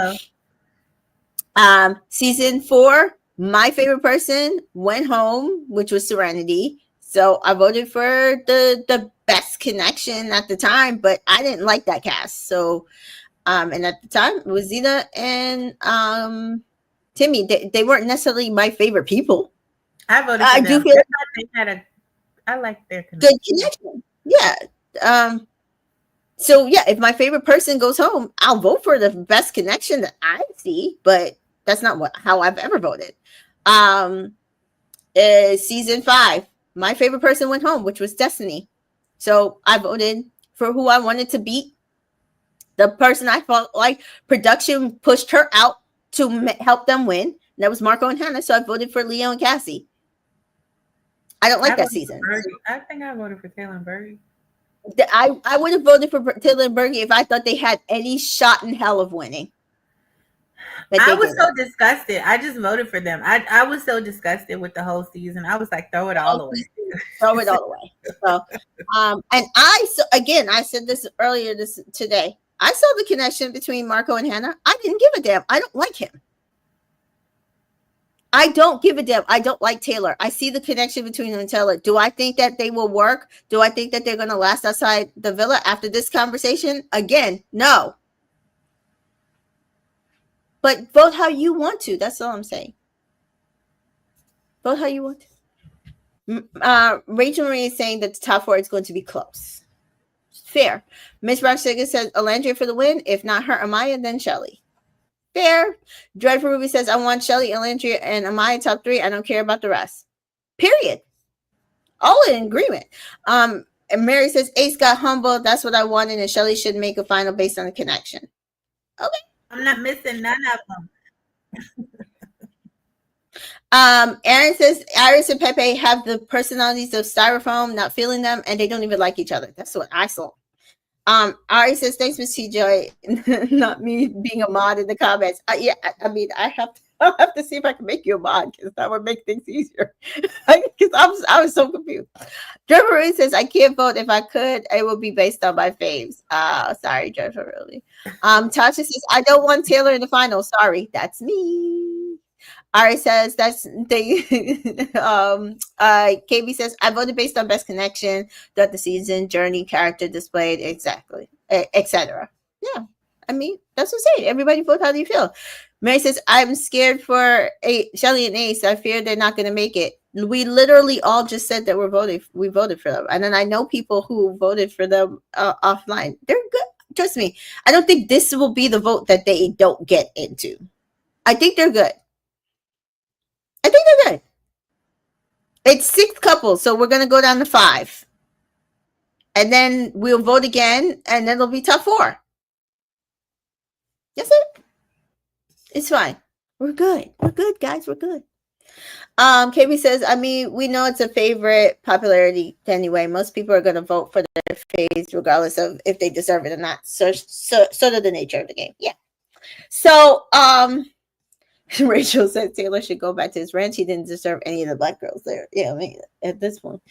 Hello. Season 4, my favorite person went home, which was Serenity. So I voted for the best connection at the time, but I didn't like that cast. So and at the time it was Zena and Timmy. They weren't necessarily my favorite people. I voted for them. Do feel like I like their connection. Good connection. Yeah. So yeah, if my favorite person goes home, I'll vote for the best connection that I see, but that's not how I've ever voted. Season 5, my favorite person went home, which was Destiny. So I voted for who I wanted to beat The person I felt like production pushed her out to help them win. And that was Marco and Hannah. So I voted for Leo and Cassie. I don't like that season. I think I voted for Taylor and Bergie. I would have voted for Taylor and Bergie if I thought they had any shot in hell of winning. I was so disgusted. I just voted for them. I was so disgusted with the whole season. I was like, throw it all away. Throw it all away. So, and I said this earlier today. I saw the connection between Marco and Hannah. I didn't give a damn. I don't like him. I don't give a damn. I don't like Taylor. I see the connection between him and Taylor. Do I think that they will work? Do I think that they're going to last outside the villa after this conversation? Again, no. But vote how you want to. That's all I'm saying. Vote how you want to. Rachel Marie is saying that the top 4 is going to be close. Fair. Miss Rocksugar says Alandria for the win. If not her, Amaya, then Shelly. Fair. Dreadful Ruby says I want Shelly, Alandria, and Amaya top 3. I don't care about the rest. Period. All in agreement. And Mary says Ace got humble. That's what I wanted, and Shelly should make a final based on the connection. Okay. I'm not missing none of them. Aaron says Iris and Pepe have the personalities of styrofoam, not feeling them, and they don't even like each other. That's what I saw. Ari says, thanks, Miss T-Joy. Not me being a mod in the comments. Yeah, I mean, I'll have to see if I can make you a mod, because that would make things easier. Because I was so confused. Trevor Rudy says, I can't vote. If I could, it would be based on my faves. Sorry, Trevor Rudy. Tasha says, I don't want Taylor in the final. Sorry, that's me. Ari says that's they KB says I voted based on best connection throughout the season, journey, character displayed, exactly, etc. Yeah, I mean that's what I'm saying. Everybody vote how do you feel. Mary says I'm scared for Shelly and Ace. I fear they're not going to make it. We literally all just said that we voted for them, and then I know people who voted for them offline. They're good. Trust me. I don't think this will be the vote that they don't get into. I think they're good. I think they're good. It's 6 couples, so we're going to go down to 5. And then we'll vote again, and then it'll be top 4. That's it. It's fine. We're good. We're good, guys. We're good. KB says, I mean, we know it's a favorite popularity anyway. Most people are going to vote for their faves regardless of if they deserve it or not. So sort of the nature of the game. Yeah. So, Rachel said Taylor should go back to his ranch. He didn't deserve any of the black girls there. Yeah, I mean, at this point.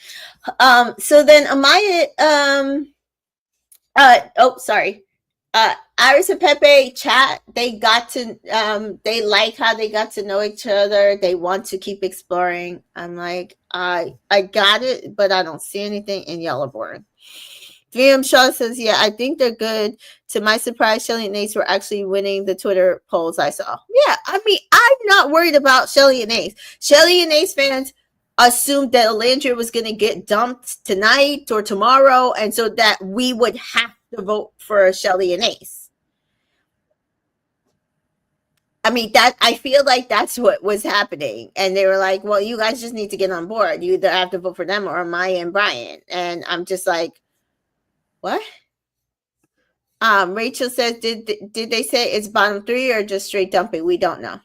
So then Amaya, Iris and Pepe chat. They got to, they like how they got to know each other. They want to keep exploring. I'm like, I got it, but I don't see anything, and y'all are boring. VM Shaw says, yeah, I think they're good. To my surprise, Shelly and Ace were actually winning the Twitter polls I saw. Yeah, I mean, I'm not worried about Shelly and Ace. Shelly and Ace fans assumed that Alandria was going to get dumped tonight or tomorrow, and so that we would have to vote for Shelly and Ace. I mean, that I feel like that's what was happening. And they were like, well, you guys just need to get on board. You either have to vote for them or Maya and Brian. And I'm just like, what? Rachel says, did they say it's bottom 3 or just straight dumping? We don't know.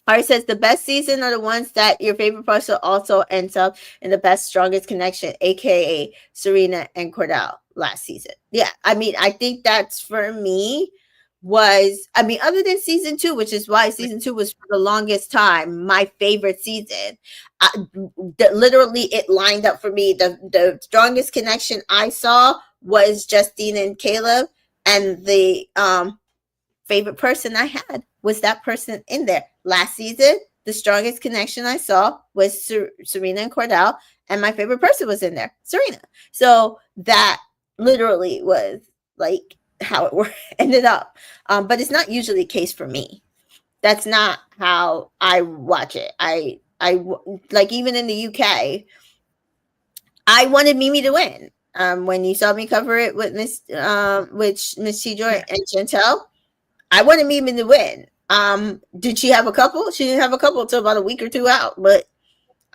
Ari says the best season are the ones that your favorite person also ends up in the best, strongest connection, aka Serena and Cordell last season. Yeah, I mean, I think that's for me was, I mean, other than season 2, which is why season 2 was for the longest time my favorite season. Literally, it lined up for me. The strongest connection I saw was Justine and Caleb, and the favorite person I had was that person in there. Last season, the strongest connection I saw was Serena and Cordell, and my favorite person was in there, Serena. So that literally was like how it ended up. But it's not usually the case for me. That's not how I watch it. I like, even in the UK, I wanted Mimi to win. When you saw me cover it with Miss T-Joy and Chantel, I wanted Mimi to win. Did she have a couple? She didn't have a couple until about a week or 2 out, but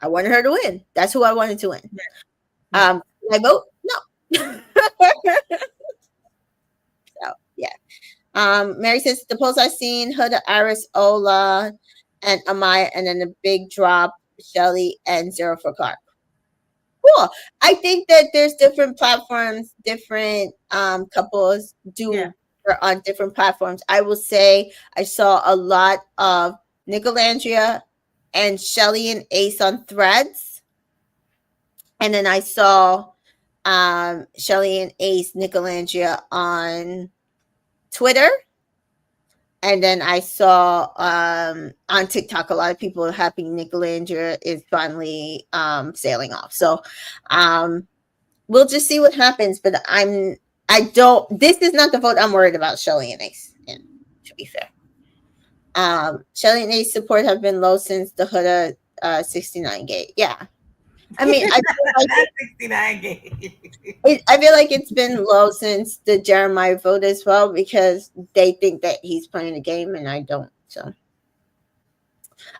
I wanted her to win. That's who I wanted to win. I vote? No. So Yeah. Mary says the post I seen, Huda, Iris, Ola, and Amaya, and then the big drop, Shelly, and Zero for Clark. Cool. I think that there's different platforms, different couples Yeah. do on different platforms. I will say I saw a lot of Nicolandria and Shelly and Ace on Threads, and then I saw Shelly and Ace, Nicolandria on Twitter. And then I saw on TikTok a lot of people are happy Nicolandria is finally sailing off. So we'll just see what happens. But I don't. This is not the vote I'm worried about. Shelly and Ace. And to be fair, Shelly and Ace support have been low since the Huda 69 gate. Yeah, I mean, I feel like 69 game. I feel like it's been low since the Jeremiah vote as well because they think that he's playing a game and I don't. So,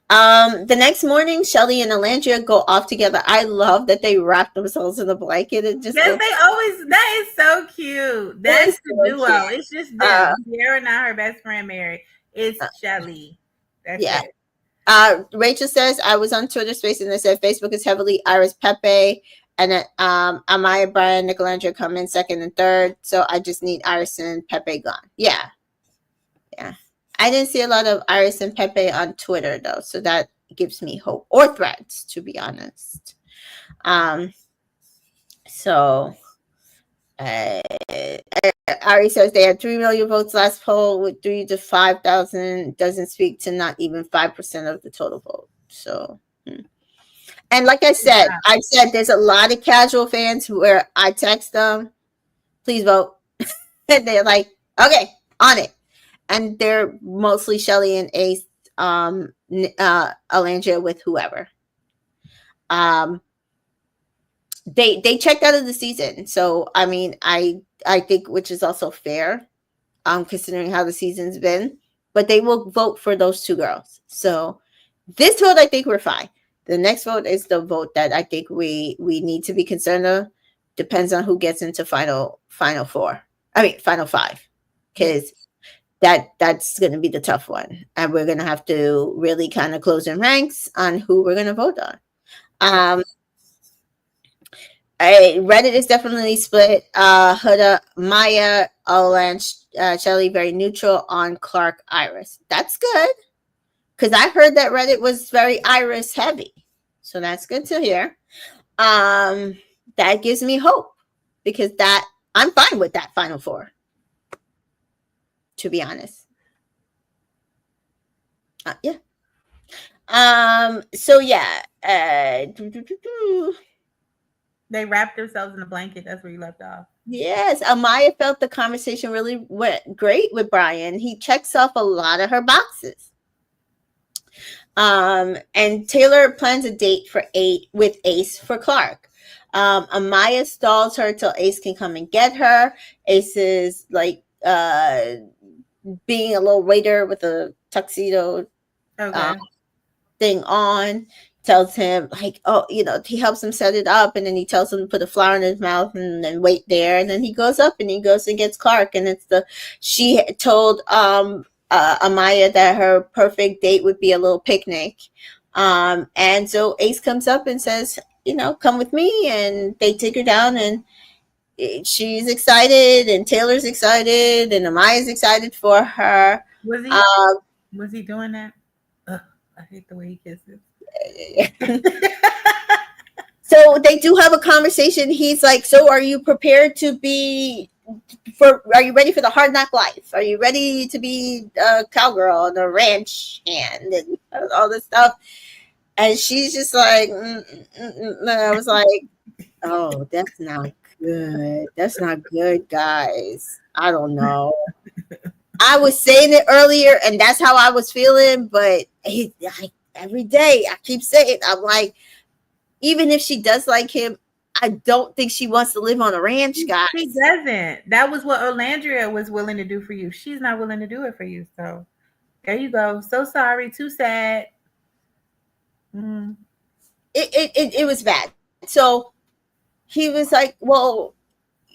the next morning, Shelly and Alandria go off together. I love that they wrap themselves in a blanket and just. Yes, they always. That is so cute. That's the so duo. cute. It's just them. Sierra, not her best friend Mary. It's Shelly. That's yeah. it. Rachel says I was on Twitter Space and they said Facebook is heavily Iris Pepe and then Amaya, Brian, Nicolandria come in second and third. So I just need Iris and Pepe gone. Yeah. Yeah. I didn't see a lot of Iris and Pepe on Twitter though, so that gives me hope. Or Threads, to be honest. So Ari says they had 3 million votes last poll with 3 to 5,000. Doesn't speak to not even 5% of the total vote. So, and like I said, there's a lot of casual fans where I text them, please vote, and they're like, okay, on it. And they're mostly Shelly and Ace, Alandria with whoever. They checked out of the season, so I mean, I think which is also fair, considering how the season's been. But they will vote for those two girls. So this vote, I think we're fine. The next vote is the vote that I think we need to be concerned of. Depends on who gets into final four. I mean, final five, because that's going to be the tough one, and we're going to have to really kind of close in ranks on who we're going to vote on. Reddit is definitely split. Huda, Maya, and Shelly very neutral on Clark, Iris. That's good because I heard that Reddit was very Iris heavy, so that's good to hear. That gives me hope because that I'm fine with that final four. To be honest, yeah. So yeah. They wrapped themselves in a blanket. That's where you left off. Yes, Amaya felt the conversation really went great with Brian. He checks off a lot of her boxes. And Taylor plans a date for with Ace for Clark. Amaya stalls her till Ace can come and get her. Ace is like being a little waiter with a tuxedo thing on. Tells him like, oh, he helps him set it up, and then he tells him to put a flower in his mouth and then wait there, and then he goes up and he goes and gets Clark, and she told Amaya that her perfect date would be a little picnic, and so Ace comes up and says, come with me, and they take her down, and she's excited, and Taylor's excited, and Amaya's excited for her. Was he doing that? Ugh, I hate the way he kisses. So they do have a conversation. He's like, so are you prepared to be are you ready for the hard knock life? Are you ready to be a cowgirl on a ranch hand and all this stuff? And she's just like, and I was like, oh, that's not good. That's not good, guys. I don't know. I was saying it earlier, and that's how I was feeling, but every day I keep saying, I'm like, even if she does like him, I don't think she wants to live on a ranch, guys. She doesn't. That was what Orlandria was willing to do for you. She's not willing to do it for you. So there you go. So sorry. Too sad. It was bad. So he was like, well,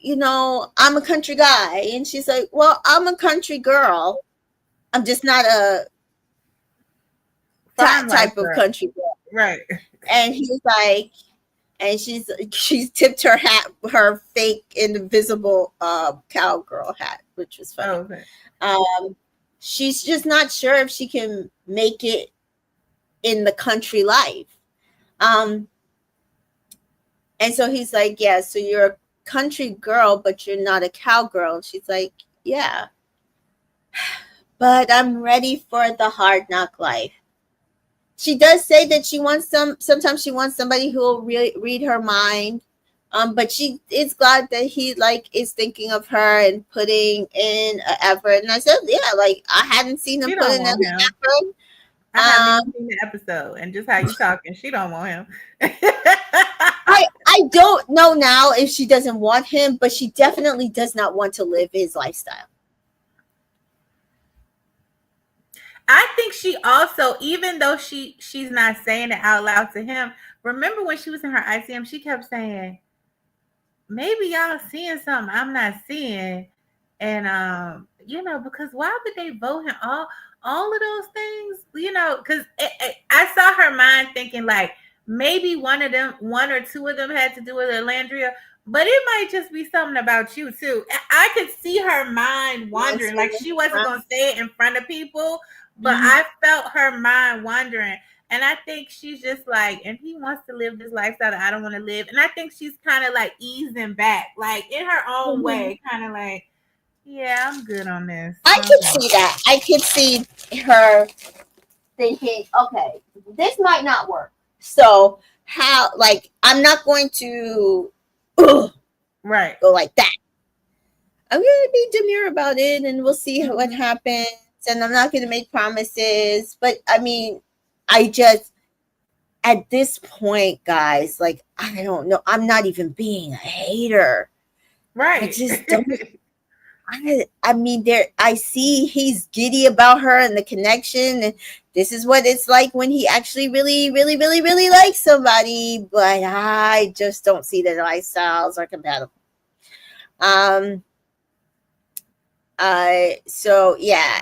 I'm a country guy. And she's like, well, I'm a country girl. I'm just not a type of country girl. Right. And he's like, and she's tipped her fake invisible cowgirl hat, which was funny. Oh, okay. She's just not sure if she can make it in the country life. And so he's like, yeah, so you're a country girl, but you're not a cowgirl. And she's like, yeah, but I'm ready for the hard knock life. She does say that sometimes she wants somebody who will read her mind. But she is glad that he is thinking of her and putting in an effort. And I said, yeah, I hadn't seen him put in an effort. I haven't seen the episode, and just how you talking, she don't want him. I don't know now if she doesn't want him, but she definitely does not want to live his lifestyle. I think she also, even though she's not saying it out loud to him, remember when she was in her ICM, she kept saying, maybe y'all seeing something I'm not seeing. And because why would they vote him? All of those things, because I saw her mind thinking maybe one or two of them had to do with Alandria, but it might just be something about you too. I could see her mind wandering, she wasn't gonna say it in front of people, but I felt her mind wandering. And I think she's just and he wants to live this lifestyle that I don't want to live. And I think she's kind of easing back, in her own way, kind of yeah, I'm good on this. I could see that. I could see her thinking, okay, this might not work. So how, I'm not going to right go like that. I'm going to be demure about it, and we'll see what happens. And I'm not going to make promises. But, I mean, at this point, guys, I don't know. I'm not even being a hater. Right. I just don't. I mean, I see he's giddy about her and the connection, and this is what it's like when he actually really, really, really, really likes somebody. But I just don't see that lifestyles are compatible. So yeah.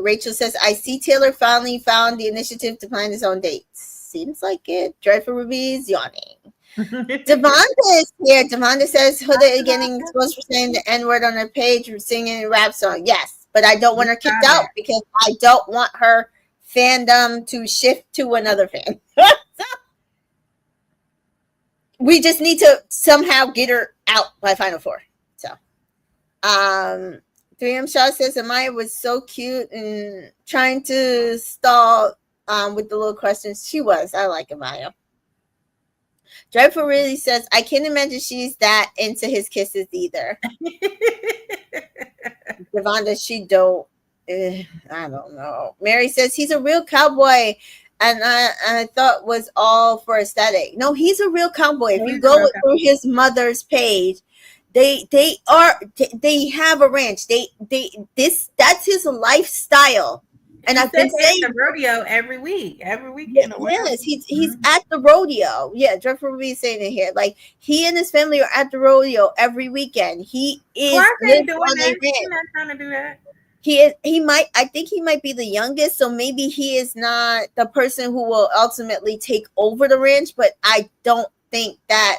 Rachel says, I see Taylor finally found the initiative to plan his own dates. Seems like it. Dreadful Ruby's yawning. Devonta is here. Devonta says, Huda getting exposed for saying the N-word on her page for singing a rap song. Yes, but I don't want her kicked out because I don't want her fandom to shift to another fan. We just need to somehow get her out by Final Four. So, 3M Shaw says Amaya was so cute and trying to stall with the little questions. She was. I like Amaya. Dreadful really says, I can't imagine she's that into his kisses either. Devonta, she don't. I don't know. Mary says, he's a real cowboy. And I thought was all for aesthetic. No, he's a real cowboy. If you go through his mother's page, they have a ranch. That's his lifestyle. And I've been saying the rodeo every weekend. Yes, he's at the rodeo. Yeah, Dreadful Ruby is saying it here. He and his family are at the rodeo every weekend. He is not trying to do that. I think he might be the youngest, so maybe he is not the person who will ultimately take over the ranch, but I don't think that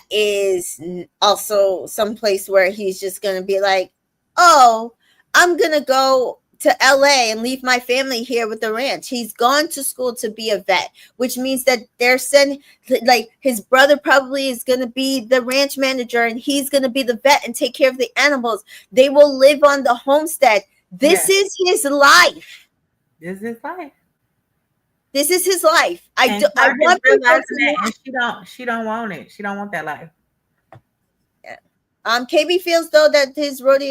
is also someplace where he's just going to be like, oh, I'm going to go to LA and leave my family here with the ranch. He's gone to school to be a vet, which means that they're sending, his brother probably is going to be the ranch manager and he's going to be the vet and take care of the animals. They will live on the homestead. This is his life. This is his life. This is his life. I want she don't want it. She don't want that life. KB feels though that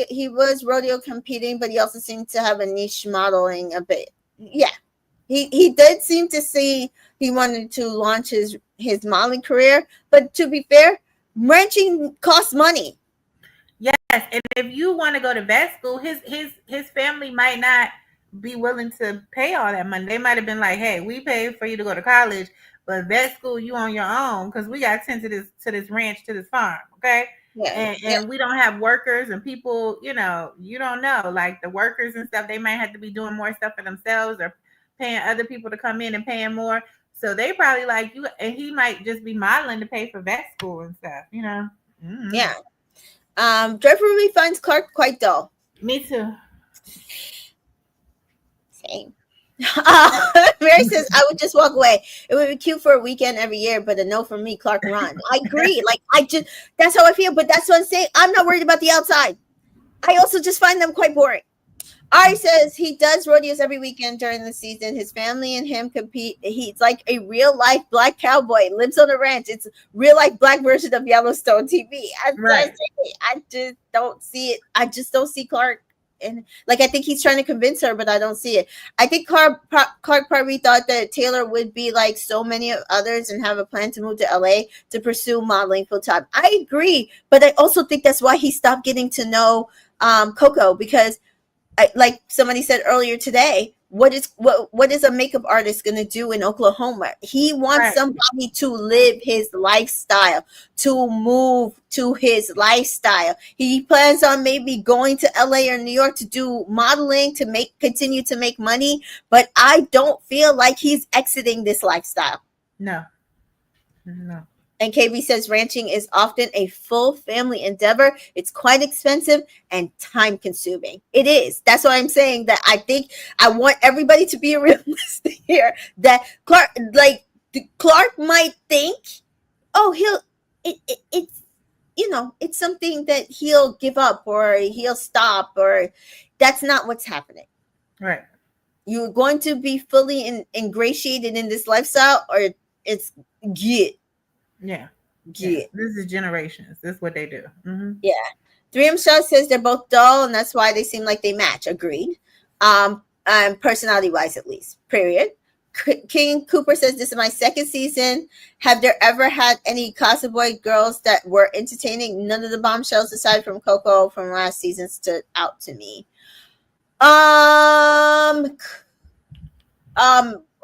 he was rodeo competing, but he also seemed to have a niche modeling a bit. Yeah, he did seem to see he wanted to launch his modeling career, but to be fair, ranching costs money. Yes, and if you want to go to vet school, his family might not be willing to pay all that money. They might have been like, "Hey, we paid for you to go to college, but vet school you on your own because we got sent to this ranch, to this farm, okay? Yeah. And we don't have workers and people. You don't know, like the workers and stuff. They might have to be doing more stuff for themselves or paying other people to come in and paying more. So they probably like you, and he might just be modeling to pay for vet school and stuff. Mm-hmm. Yeah. Dreadfully finds Clark quite dull. Me too. Same. Mary says, I would just walk away. It would be cute for a weekend every year, but a no from me, Clark Ron. I agree. That's how I feel. But that's what I'm saying. I'm not worried about the outside. I also just find them quite boring. Ari says he does rodeos every weekend during the season. His family and him compete. He's like a real life black cowboy, lives on a ranch. It's real life black version of Yellowstone TV. I just don't see it. I just don't see Clark. And I think he's trying to convince her, but I don't see it. I think Clark probably thought that Taylor would be like so many others and have a plan to move to LA to pursue modeling full time. I agree, but I also think that's why he stopped getting to know Coco, because like somebody said earlier today, what is a makeup artist going to do in Oklahoma? He wants somebody to live his lifestyle, to move to his lifestyle. He plans on maybe going to LA or New York to do modeling to continue to make money, but I don't feel like he's exiting this lifestyle. No. And KB says ranching is often a full family endeavor. It's quite expensive and time consuming. It is. That's why I'm saying that I think I want everybody to be realistic here. That Clark might think, it's something that he'll give up or he'll stop, or that's not what's happening. Right. You're going to be fully ingratiated in this lifestyle, or it's get. Yeah. This is generations. This is what they do. Mm-hmm. Yeah. 3M Shaw says they're both dull, and that's why they seem like they match. Agreed. Personality wise, at least. Period. King Cooper says this is my second season. Have there ever had any Casa Boy girls that were entertaining? None of the bombshells aside from Coco from last season stood out to me.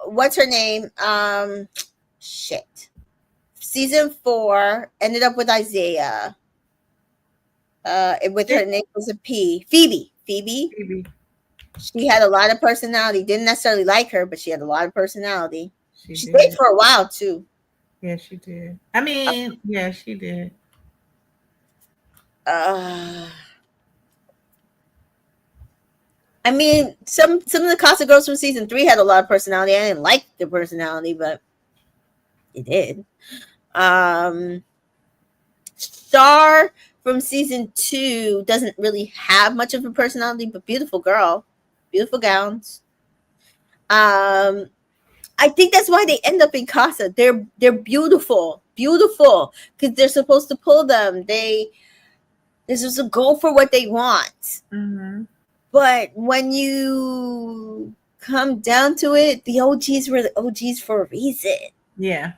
What's her name? Shit. Season 4 ended up with Isaiah. With her name was a P. Phoebe. She had a lot of personality. Didn't necessarily like her, but she had a lot of personality. She stayed for a while too. Yeah, she did. I mean, yeah, she did. I mean, some of the Casa girls from season 3 had a lot of personality. I didn't like the personality, but it did. Star from season 2 doesn't really have much of a personality, but beautiful girl, beautiful gowns. I think that's why they end up in Casa. They're beautiful because they're supposed to pull them. They're supposed to go for what they want. Mm-hmm. But when you come down to it, the OGs were the OGs for a reason. Yeah.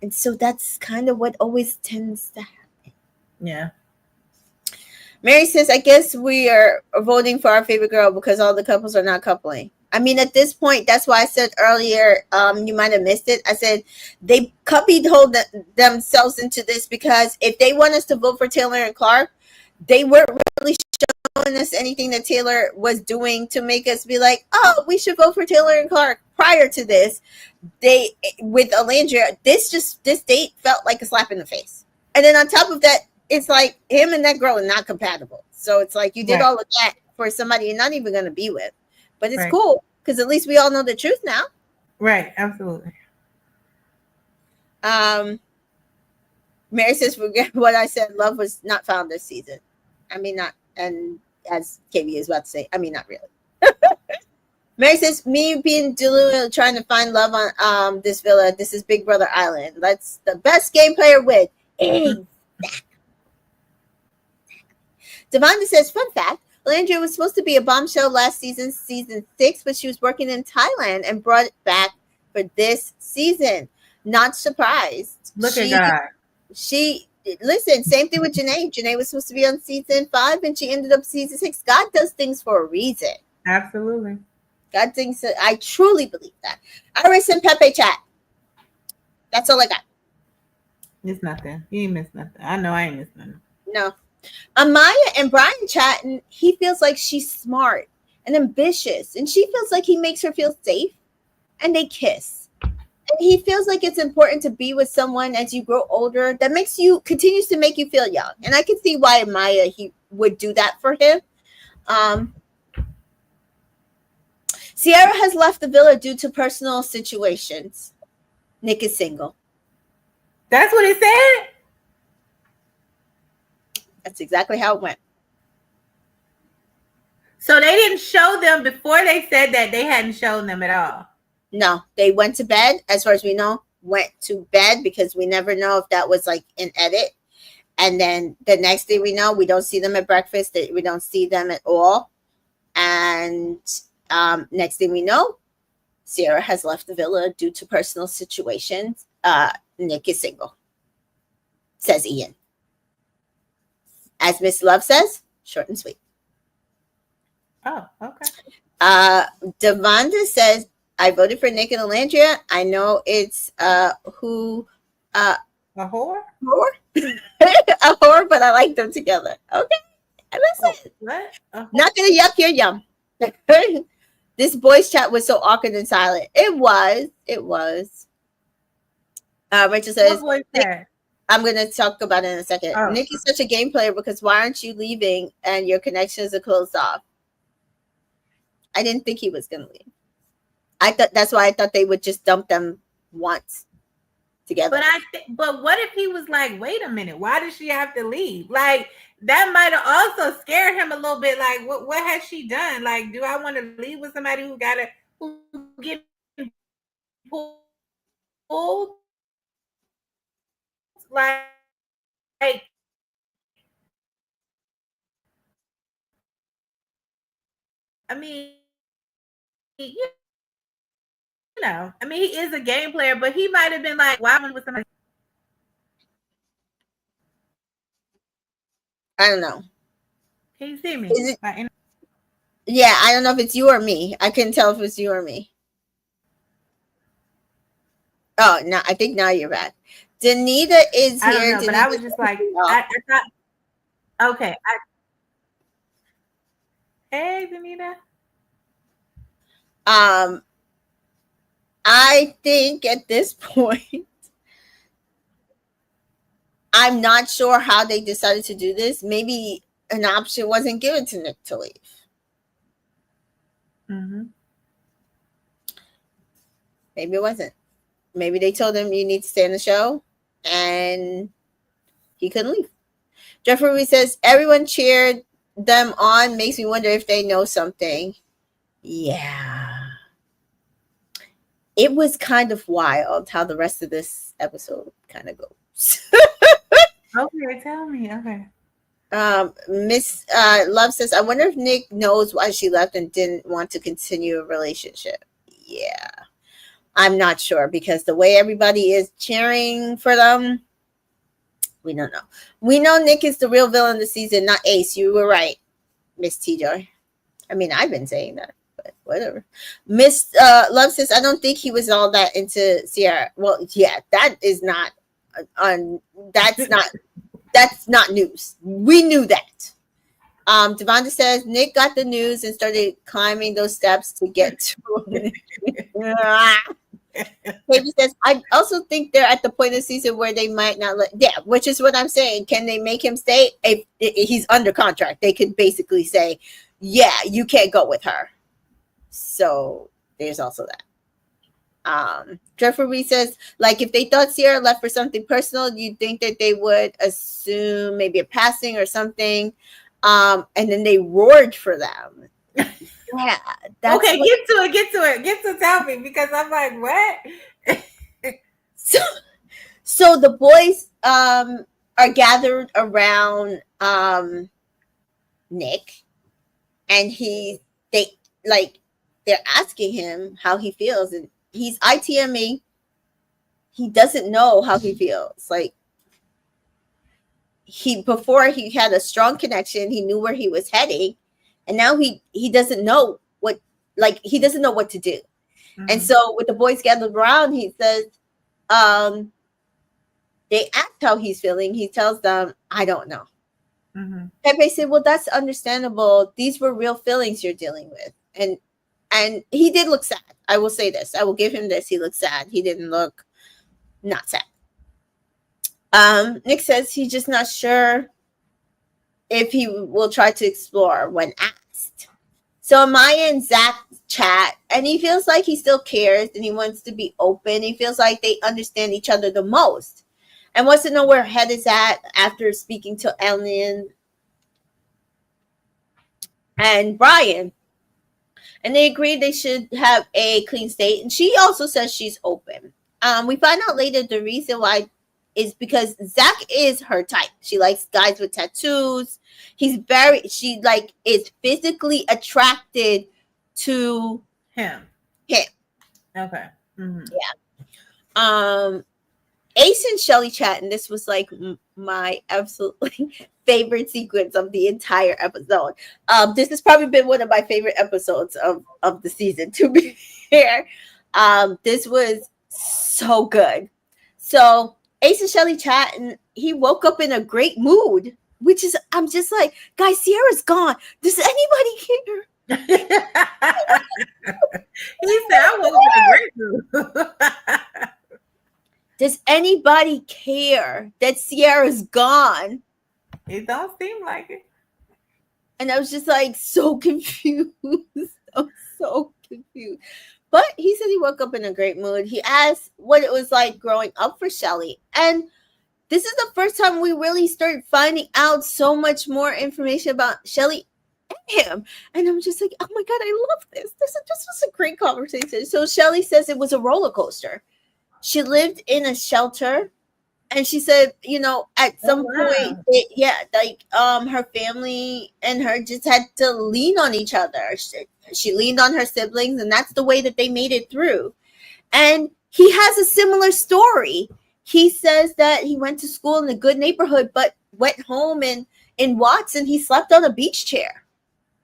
And so that's kind of what always tends to happen. Yeah. Mary says, I guess we are voting for our favorite girl because all the couples are not coupling. I mean, at this point, that's why I said earlier, you might have missed it. I said they cubbyhole themselves into this because if they want us to vote for Taylor and Clark, they weren't really showing us anything that Taylor was doing to make us be like, oh, we should vote for Taylor and Clark. Prior to this, with Alandria, this date felt like a slap in the face. And then on top of that, it's like him and that girl are not compatible. So it's like you did all of that for somebody you're not even going to be with. But it's cool because at least we all know the truth now. Right, absolutely. Mary says, forget what I said. Love was not found this season. I mean, not, and as KB is about to say, I mean, not really. Mary says, me being delusional trying to find love on this villa. This is Big Brother Island. Let's the best game player win. Exactly. Devonta says, fun fact, Landry was supposed to be a bombshell last season 6, but she was working in Thailand and brought it back for this season. Not surprised. Look at God. Listen, same thing with Janae. Janae was supposed to be on season 5 and she ended up season 6. God does things for a reason. Absolutely. God thinks that. I truly believe that. Iris and Pepe chat. That's all I got. It's nothing. You ain't missed nothing. I know I ain't missed nothing. No. Amaya and Brian chatting. He feels like she's smart and ambitious, and she feels like he makes her feel safe. And they kiss. And he feels like it's important to be with someone as you grow older that continues to make you feel young. And I can see why Amaya he would do that for him. Sierra has left the villa due to personal situations. Nick is single. That's what he said? That's exactly how it went. So they didn't show them before they said that. They hadn't shown them at all. No, they went to bed. As far as we know, went to bed because we never know if that was like an edit. And then the next day we know, we don't see them at breakfast. We don't see them at all. And next thing we know, Sierra has left the villa due to personal situations. Nick is single, says Ian. As Miss Love says, short and sweet. Oh, okay. Devonda says, I voted for Nick and Alandria. I know it's who a whore? A whore, but I like them together. Okay. Listen. What? Not gonna yuck your yum. This voice chat was so awkward and silent. It was. Rachel says, I'm going to talk about it in a second. Oh. Nick is such a game player because why aren't you leaving and your connections are closed off? I didn't think he was going to leave. That's why I thought they would just dump them once together. But what if he was like, wait a minute, why does she have to leave? Like, that might have also scared him a little bit. Like, what has she done? Like, do I want to leave with somebody who get pulled? Like, I mean, he is a game player, but he might have been like, why am I with somebody? I don't know. Can you see me? Yeah, I don't know if it's you or me. I couldn't tell if it's you or me. Oh, no, I think now you're back. Danita is here. I don't know, but I was just like, I thought, okay. Hey, Danita. I think at this point, I'm not sure how they decided to do this. Maybe an option wasn't given to Nick to leave. Mm-hmm. Maybe it wasn't. Maybe they told him you need to stay in the show, and he couldn't leave. Jeffrey says, everyone cheered them on. Makes me wonder if they know something. Yeah. It was kind of wild how the rest of this episode kind of goes. Okay, tell me. Okay. Miss Love says, I wonder if Nick knows why she left and didn't want to continue a relationship. Yeah. I'm not sure because the way everybody is cheering for them, we don't know. We know Nick is the real villain of the season, not Ace. You were right, Miss TJ. I mean, I've been saying that, but whatever. Miss Love says, I don't think he was all that into Sierra. Well, yeah, that is not that's not news. We knew that. Devonta says, Nick got the news and started climbing those steps to get to it. Baby says, I also think they're at the point of the season where they might not which is what I'm saying. Can they make him stay? If he's under contract, they could basically say, yeah, you can't go with her. So there's also that. Jeffrey says, like, if they thought Sierra left for something personal, you'd think that they would assume maybe a passing or something. And then they roared for them. Yeah. Okay, get to it. Tell me, because I'm like, what? So the boys are gathered around Nick, and they're asking him how he feels, and he's ITMing. He doesn't know how he feels. Like, before he had a strong connection, he knew where he was heading, and now he doesn't know like he doesn't know what to do. Mm-hmm. And so with the boys gathered around, he says, they ask how he's feeling. He tells them, I don't know. Mm-hmm. Pepe said, well, that's understandable. These were real feelings you're dealing with. And he did look sad. I will say this. I will give him this. He looked sad. He didn't look not sad. Nick says he's just not sure if he will try to explore when asked. So Maya and Zach chat, and he feels like he still cares and he wants to be open. He feels like they understand each other the most and wants to know where her head is at after speaking to Ellen and Brian. And they agree they should have a clean state. And she also says she's open. We find out later the reason why is because Zach is her type. She likes guys with tattoos. She like is physically attracted to him. Okay. Mm-hmm. Yeah. Ace and Shelly chat, and this was like my absolutely favorite sequence of the entire episode. This has probably been one of my favorite episodes of the season, to be fair. This was so good. So Ace and Shelly chat, and he woke up in a great mood, which is, I'm just like, guys, Sierra's gone. Does anybody care? He said, I woke up in a great mood. Does anybody care that Sierra's gone? It don't seem like it. And I was just like so confused. I'm so confused. But he said he woke up in a great mood. He asked what it was like growing up for Shelly. And this is the first time we really started finding out so much more information about Shelly and him. And I'm just like, oh my God, I love this. This was a great conversation. So Shelly says it was a roller coaster. She lived in a shelter. And she said, at some point, her family and her just had to lean on each other. She leaned on her siblings, and that's the way that they made it through. And he has a similar story. He says that he went to school in a good neighborhood, but went home and in Watts, and he slept on a beach chair.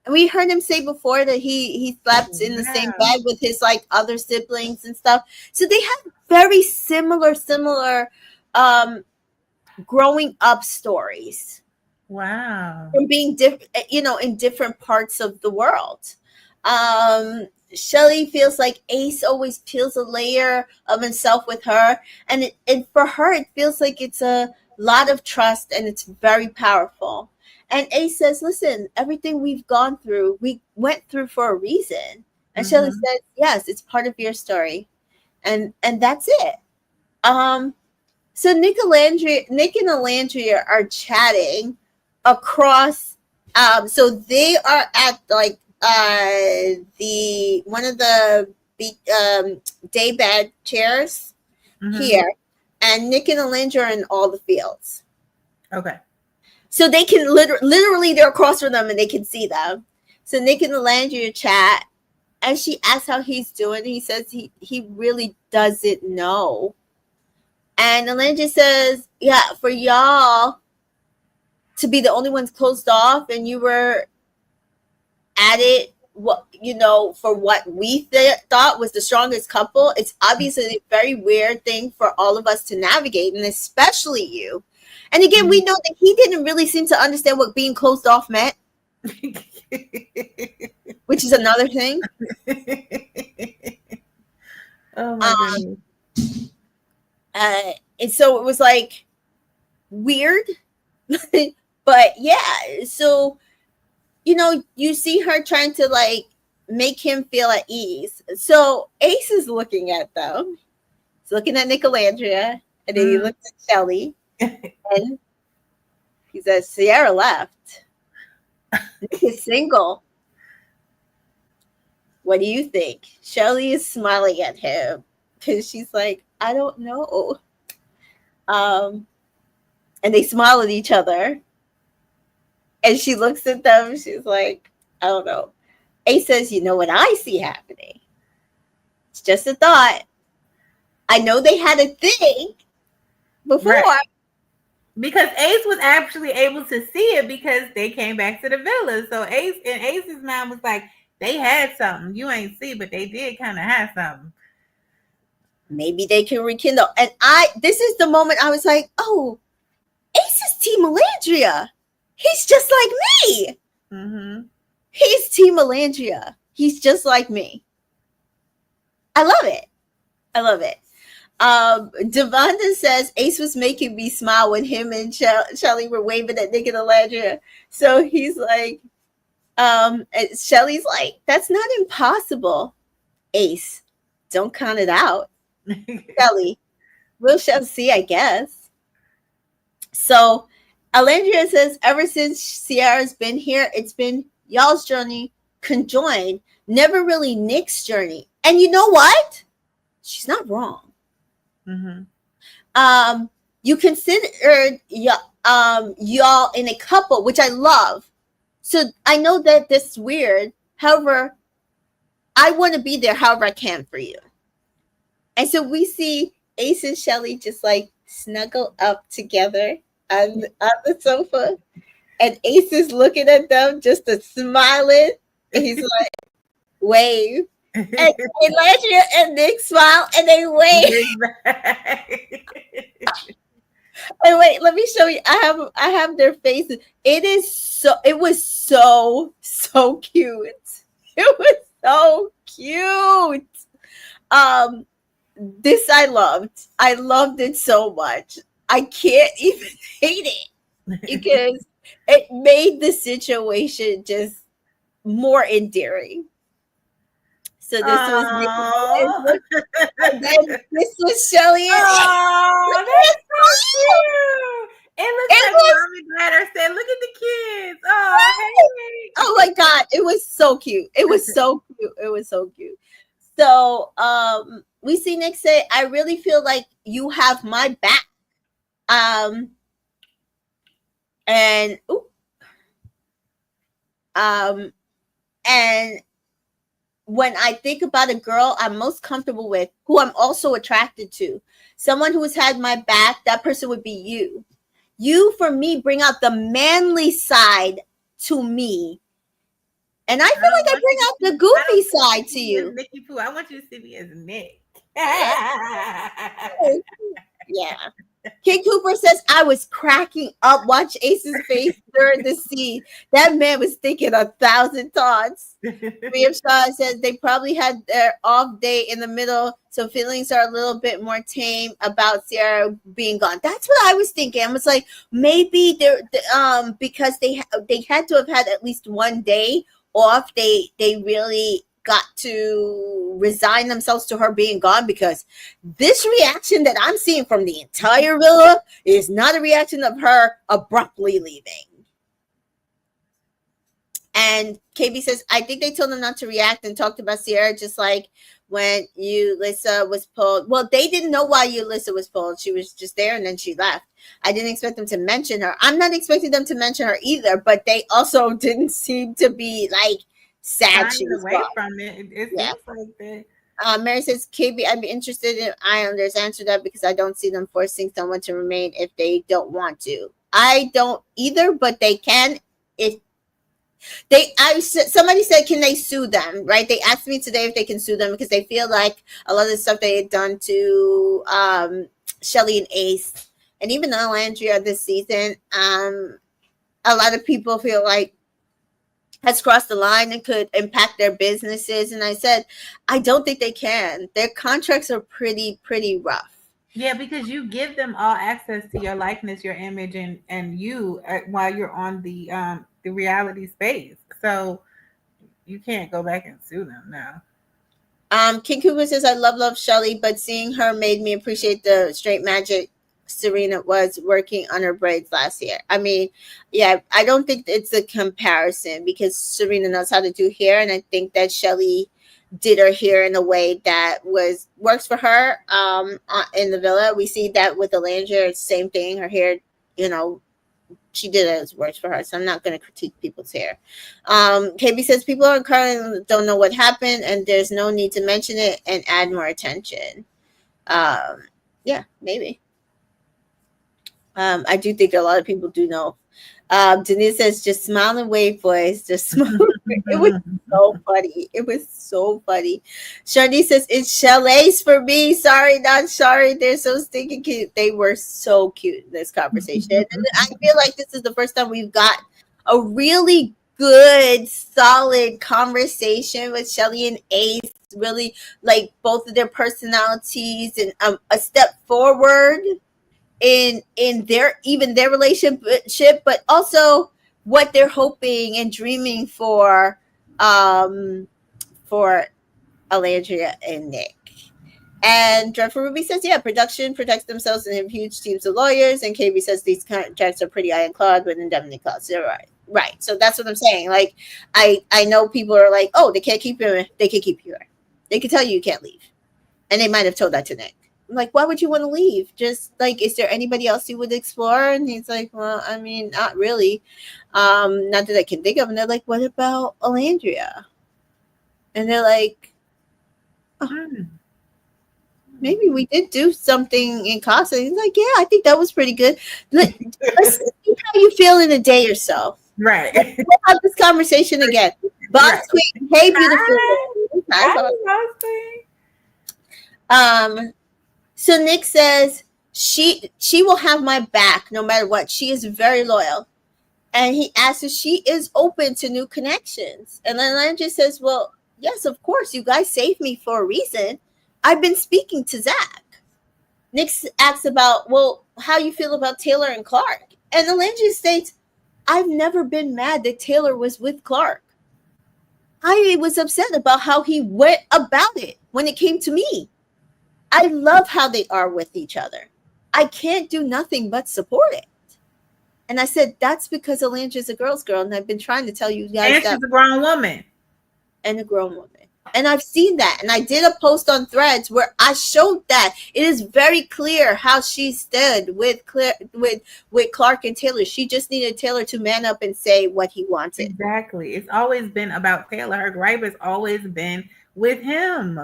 And we heard him say before that he slept in the same bed with his other siblings and stuff. So they have very similar growing up stories. Wow. From being in different parts of the world. Shelly feels like Ace always peels a layer of himself with her, and for her it feels like it's a lot of trust and it's very powerful. And Ace says, listen, everything we've gone through, we went through for a reason. And Shelly says, yes, it's part of your story. And that's it. So Nick and Alandria are chatting across. So they are at the one of the day bed chairs here, and Nick and Alandria are in all the fields. Okay. So they can literally they're across from them and they can see them. So Nick and Alandria chat, and she asks how he's doing. He says he really doesn't know. And Alandria says, yeah, for y'all to be the only ones closed off and you were at it, for what we thought was the strongest couple, it's obviously a very weird thing for all of us to navigate, and especially you. And again, we know that he didn't really seem to understand what being closed off meant, which is another thing. Oh my goodness. And so it was weird, but yeah. So, you see her trying to make him feel at ease. So Ace is looking at them. He's looking at Nicolandria, and then he looks at Shelly, and he says, Sierra left. Nick is single. What do you think? Shelly is smiling at him because she's like, I don't know. And they smile at each other. And she looks at them. She's like, I don't know. Ace says, you know what I see happening? It's just a thought. I know they had a thing before. Right. Because Ace was actually able to see it because they came back to the villa. So Ace's mom was like, They had something you ain't see, but they did kind of have something. Maybe they can rekindle. And this is the moment I was like, oh, Ace is Team Melandria. He's just like me. Mm-hmm. He's Team Melandria. He's just like me. I love it. I love it. Devonda says Ace was making me smile when him and Shelly were waving at Nick and Melandria. So he's like, and Shelly's like, that's not impossible. Ace, don't count it out. Shelly, we shall see, I guess. So Alandria says, ever since Sierra's been here, it's been y'all's journey conjoined, never really Nick's journey. And you know what? She's not wrong. Mm-hmm. You considered y'all in a couple, which I love. So I know that this is weird. However, I want to be there however I can for you. And so we see Ace and Shelly just like snuggle up together on the sofa. And Ace is looking at them, just a smiling. And he's like, wave. And Elandria and Nick smile and they wave. And wait, let me show you. I have their faces. It was so cute. It was so cute. This I loved. I loved it so much. I can't even hate it because it made the situation just more endearing. So this was and then this was Shelly. Oh, that's so cute. It looks like Mommy Bladder said, look at the kids. Oh, hey. Oh my God. It was so cute. It was so cute. It was so cute. So we see Nick say, I really feel like you have my back. And when I think about a girl I'm most comfortable with, who I'm also attracted to, someone who has had my back, that person would be you. You, for me, bring out the manly side to me. And I feel like I bring out the goofy side to you. Nicky Poo. I want you to see me as Nick. Yeah. Kid Cooper says, I was cracking up. Watch Ace's face during the scene. That man was thinking 1,000 thoughts. William Shaw says they probably had their off day in the middle, so feelings are a little bit more tame about Sierra being gone. That's what I was thinking. I was like, maybe they're because they had to have had at least one day off. They really got to resign themselves to her being gone, because this reaction that I'm seeing from the entire villa is not a reaction of her abruptly leaving. And KB says, I think they told them not to react and talked about Sierra just like when Ulissa was pulled. Well, they didn't know why Ulissa was pulled. She was just there and then she left. I didn't expect them to mention her. I'm not expecting them to mention her either, but they also didn't seem to be like sad she was away gone. from it. It seems like that. Mary says, KB, I'd be interested in Islanders. Answer that, because I don't see them forcing someone to remain if they don't want to. I don't either, but they can. If somebody said, can they sue them? Right? They asked me today if they can sue them because they feel like a lot of the stuff they had done to Shelly and Ace, and even Alandria this season, a lot of people feel like has crossed the line and could impact their businesses. And I said, I don't think they can. Their contracts are pretty rough. Yeah, because you give them all access to your likeness, your image, and you while you're on the reality space. So you can't go back and sue them now. King Cooper says, I love Shelly, but seeing her made me appreciate the straight magic Serena was working on her braids last year. I mean, yeah, I don't think it's a comparison because Serena knows how to do hair, and I think that Shelly did her hair in a way that works for her in the villa. We see that with Alandria, it's the same thing. Her hair, she did it as works for her, so I'm not going to critique people's hair. KB says people are currently don't know what happened, and there's no need to mention it and add more attention. Yeah, maybe. I do think a lot of people do know. Denise says, just smile and wave, boys. Just smile. It was so funny. It was so funny. Shardy says, it's chalets for me. Sorry, not sorry. They're so stinking cute. They were so cute in this conversation. And I feel like this is the first time we've got a really good, solid conversation with Shelly and Ace. Really, like both of their personalities and a step forward in their even their relationship, but also what they're hoping and dreaming for Alandria and Nick. And Dreadful Ruby says, yeah, production protects themselves and have huge teams of lawyers. And KB says these contracts are pretty ironclad with indemnity clause. They're right. Right. So that's what I'm saying. Like, I know people are like, oh, they can't keep you. They can keep you. They can tell you can't leave. And they might have told that to Nick. I'm like, why would you want to leave? Just like, is there anybody else you would explore? And he's like, well, I mean, not really. Not that I can think of. And they're like, what about Alandria? And they're like, oh, maybe we did do something in Casa. He's like, yeah, I think that was pretty good. Let's see how you feel in a day or so. Right. We'll have this conversation again. Boss Right. Queen, hey, beautiful. So Nick says she will have my back no matter what. She is very loyal. And he asks if she is open to new connections. And then Landry says, well, yes, of course. You guys saved me for a reason. I've been speaking to Zach. Nick asks about, well, how you feel about Taylor and Clark. And Landry states, I've never been mad that Taylor was with Clark. I was upset about how he went about it when it came to me. I love how they are with each other. I can't do nothing but support it. And I said, that's because Alandria's a girl's girl. And I've been trying to tell you guys and she's a grown woman. And a grown woman. And I've seen that. And I did a post on Threads where I showed that. It is very clear how she stood with Clark and Taylor. She just needed Taylor to man up and say what he wanted. Exactly. It's always been about Taylor. Her gripe has always been with him.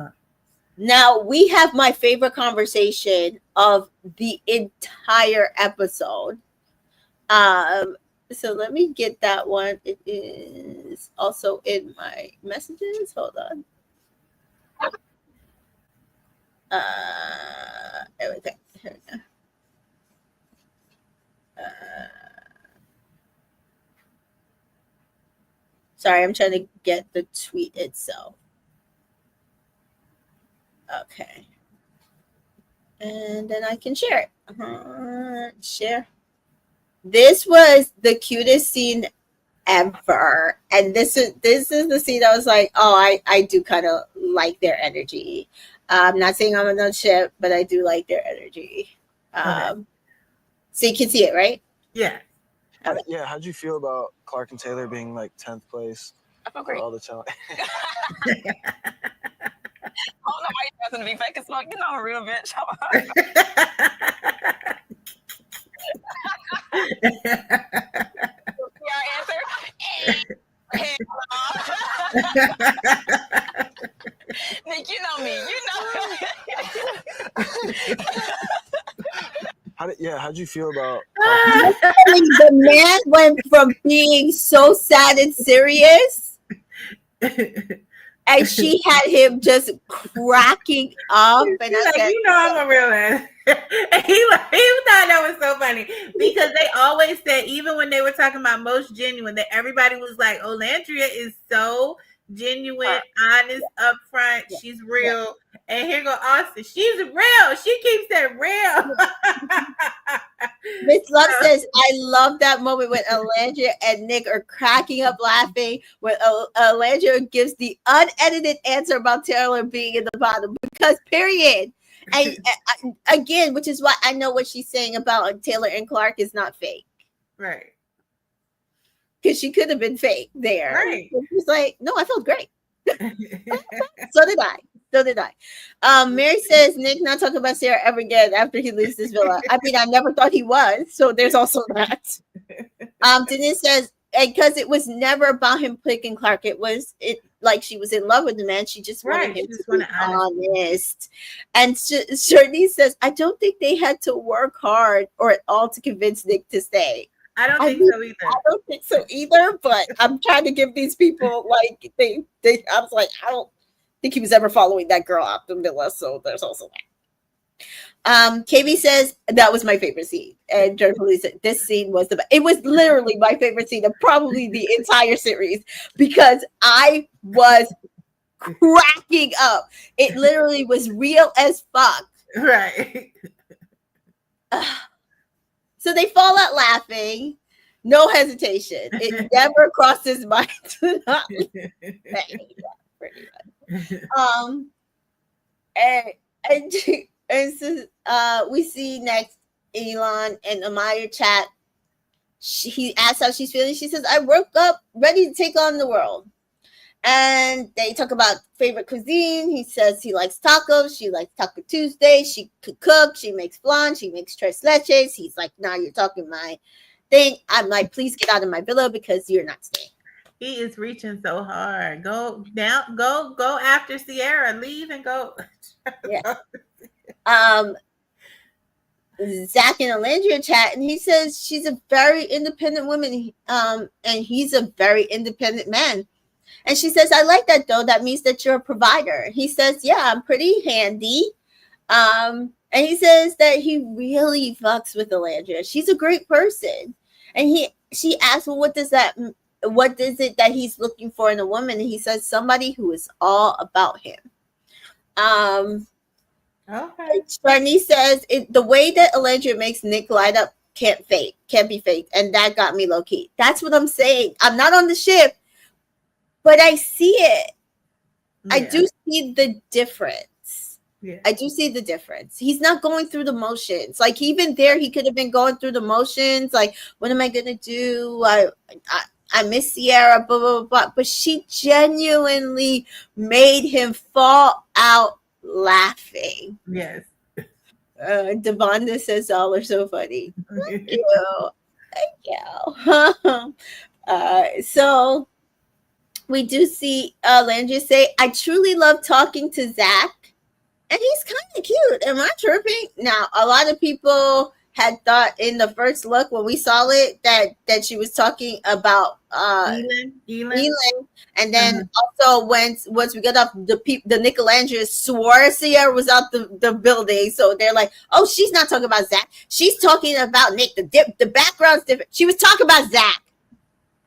Now, we have my favorite conversation of the entire episode. So let me get that one. It is also in my messages. Hold on. There we go. Here we go. Sorry, I'm trying to get the tweet itself. Okay. And then I can share it. Share. This was the cutest scene ever. And this is the scene I was like, oh, I do kind of like their energy. I'm not saying I'm on no ship, but I do like their energy. Okay. So you can see it, right? Yeah. Okay. Yeah, how'd you feel about Clark and Taylor being like 10th place? I feel great. All the challenge. I don't know why you guys to be fake as fuck. You know I'm a real bitch. Your answer? Nick, you know me. You know. How'd you feel about the man went from being so sad and serious, and she had him just cracking up. And I said, you know I'm a real man. And he thought that was so funny because they always said, even when they were talking about most genuine, that everybody was like, oh, Landria is so genuine, honest, upfront. She's real. And here go Austin. She's real. She keeps it real. Miss Love says, I love that moment when Alandria and Nick are cracking up laughing when Alandria gives the unedited answer about Taylor being in the bottom because period. And again, which is why I know what she's saying about Taylor and Clark is not fake. Right. Because she could have been fake there. Right. She's like, no, I felt great. So did I. Mary says, Nick not talking about Sarah ever again after he leaves this villa. I mean, I never thought he was. So there's also that. Denise says, because it was never about him picking Clark. It like she was in love with the man. She just wanted Right. him She to just be wanted honesty. honest. And Shirley says, I don't think they had to work hard or at all to convince Nick to stay. I don't I think mean, so either. I don't think so either, but I'm trying to give these people like they I was like, I don't think he was ever following that girl out the villa, so there's also that. KB says that was my favorite scene, and Jennifer said this scene was the best. It was literally my favorite scene of probably the entire series because I was cracking up. It literally was real as fuck. Right. So they fall out laughing, no hesitation. It never crossed his mind to not pretty much. And and so we see next Elon and Amaya chat. He asks how she's feeling. She says, I woke up ready to take on the world. And they talk about favorite cuisine. He says he likes tacos. She likes Taco Tuesday. She could cook. She makes flan. She makes tres leches. He's like, now you're talking my thing. I'm like, please get out of my villa because you're not staying. He is reaching so hard. Go down, go after Sierra. Leave and go. Yeah. Zach and Alandria chat, and he says she's a very independent woman, and he's a very independent man. And she says, I like that though. That means that you're a provider. He says, yeah, I'm pretty handy. And he says that he really fucks with Alandria. She's a great person. And she asks, well, what is it that he's looking for in a woman? And he says, somebody who is all about him. Okay. Shani says the way that Alandria makes Nick light up can't be faked. And that got me low key. That's what I'm saying. I'm not on the ship, but I see it. Yeah. I do see the difference. Yeah. I do see the difference. He's not going through the motions. Like even there, he could have been going through the motions. Like, what am I gonna do? I miss Sierra, blah, blah, blah. But she genuinely made him fall out laughing. Yes. Devonda says all are so funny. Thank you. Thank you. So we do see Landry say, I truly love talking to Zach. And he's kind of cute. Am I tripping? Now, a lot of people had thought in the first look when we saw it that she was talking about Elin. And then also once we got off the Nicolandria swore Sierra was out the building. So they're like, oh, she's not talking about Zach. She's talking about Nick. The background's different. She was talking about Zach.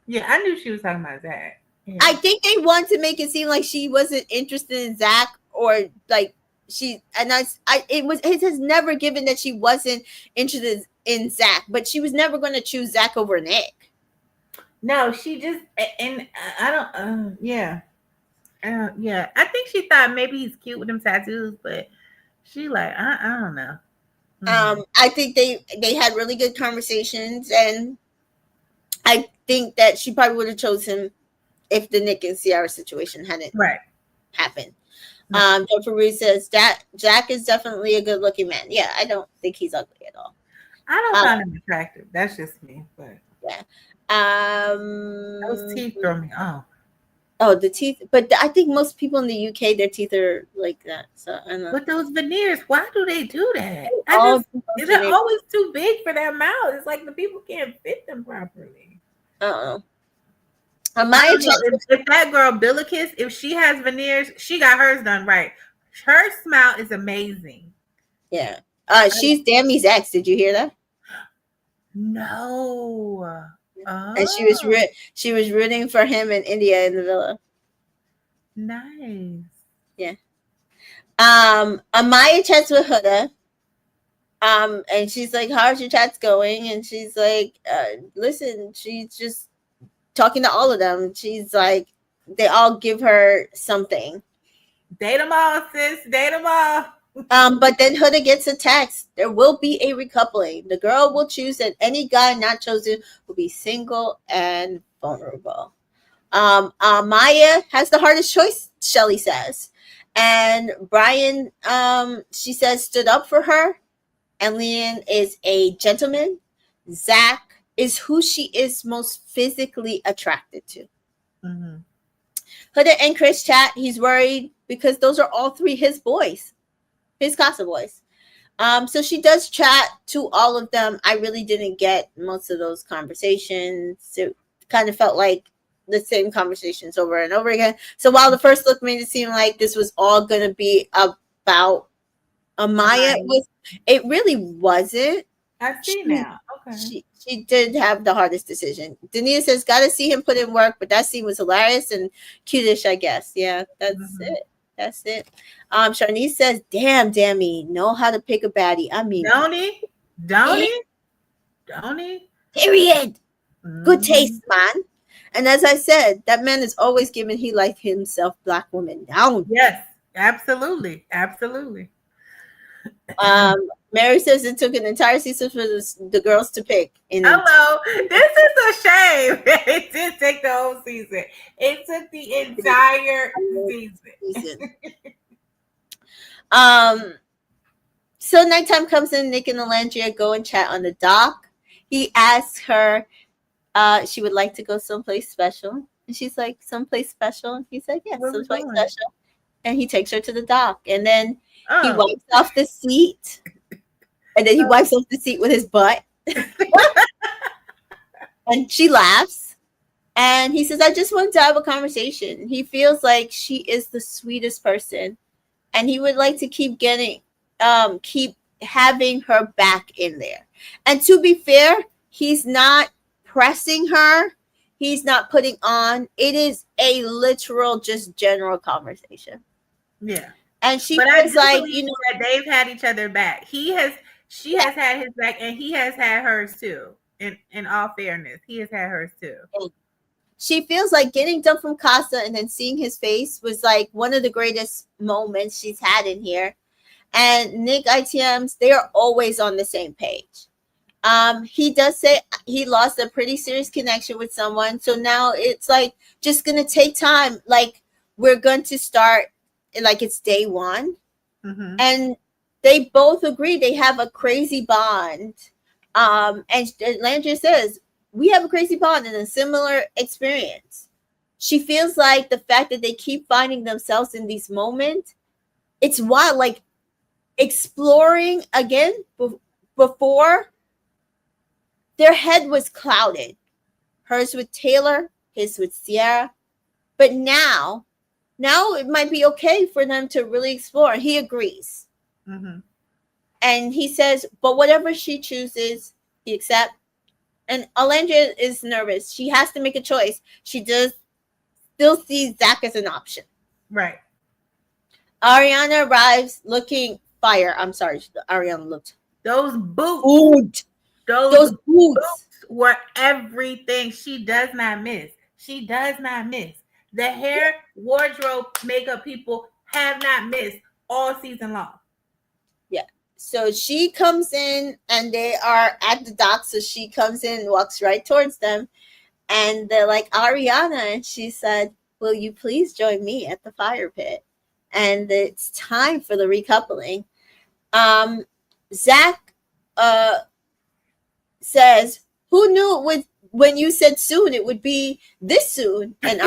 Yeah, I knew she was talking about Zach. Yeah. I think they want to make it seem like she wasn't interested in Zach or like it has never given that she wasn't interested in Zach, but she was never going to choose Zach over Nick. No, she just, and I don't, yeah. I think she thought maybe he's cute with them tattoos, but she like, I don't know. I think they had really good conversations, and I think that she probably would have chosen him if the Nick and Sierra situation hadn't happened. Jennifer Reed says that Jack is definitely a good looking man. Yeah, I don't think he's ugly at all. I don't find him attractive. That's just me. But yeah. Those teeth throw me off. Oh, the teeth. But I think most people in the UK, their teeth are like that. So I don't know. But those veneers, why do they do that? They're always too big for that mouth. It's like the people can't fit them properly. Uh-oh. If that girl Billikis, if she has veneers, she got hers done right. Her smile is amazing. Yeah. She's Dammy's ex. Did you hear that? No. Oh. And she was rooting for him in India in the villa. Nice. Yeah. Amaya chats with Huda. And she's like, how's your chats going? And she's like, listen, she's just talking to all of them. She's like, they all give her something. Date them all, sis. Date them all. But then Huda gets a text. There will be a recoupling. The girl will choose that any guy not chosen will be single and vulnerable. Maya has the hardest choice, Shelly says. And Brian, she says, stood up for her. And Leanne is a gentleman. Zach is who she is most physically attracted to. Huda and Chris chat. He's worried because those are all three his boys, his Casa boys. So she does chat to all of them. I really didn't get most of those conversations. It kind of felt like the same conversations over and over again. So while the first look made it seem like this was all going to be about Amaya, it really wasn't. I see now. Okay. She did have the hardest decision. Danita says, gotta see him put in work, but that scene was hilarious and cutish, I guess. Yeah, that's it. That's it. Sharnice says, damn, Dammy, know how to pick a baddie. I mean, don't he? Period. Good taste, man. And as I said, that man is always giving he like himself black woman down. Yes, absolutely. Mary says it took an entire season for the girls to pick. Hello, this is a shame. It did take the whole season. It took the entire season. So nighttime comes in. Nick and Alandria go and chat on the dock. He asks her, she would like to go someplace special, and she's like, "Someplace special?" And he said, "Yes, someplace special." And he takes her to the dock, and then he wipes off the seat. And then he wipes off the seat with his butt. And she laughs. And he says, I just wanted to have a conversation. He feels like she is the sweetest person. And he would like to keep having her back in there. And to be fair, he's not pressing her. He's not putting on. It is a literal, just general conversation. Yeah. And she feels like, that they've had each other back. She has had his back, and he has had hers too. In all fairness, he has had hers too. She feels like getting done from Casa and then seeing his face was like one of the greatest moments she's had in here. And Nick ITMs, they are always on the same page. He does say he lost a pretty serious connection with someone, so now it's like just gonna take time. Like we're going to start like it's day one, and they both agree they have a crazy bond. And Landry says, we have a crazy bond and a similar experience. She feels like the fact that they keep finding themselves in these moments, it's wild, like exploring again. Before, their head was clouded. Hers with Taylor, his with Sierra. But now it might be okay for them to really explore. He agrees. And he says, but whatever she chooses, he accepts. And Alandria is nervous. She has to make a choice. She does still see Zach as an option. Right. Ariana arrives looking fire. I'm sorry. Ariana looked. Those boots. Those boots were everything. She does not miss. The hair, wardrobe, makeup people have not missed all season long. Yeah. So she comes in and they are at the dock. So she comes in and walks right towards them. And they're like, Ariana. And she said, will you please join me at the fire pit? And it's time for the recoupling. Zach says, who knew when you said soon, it would be this soon? And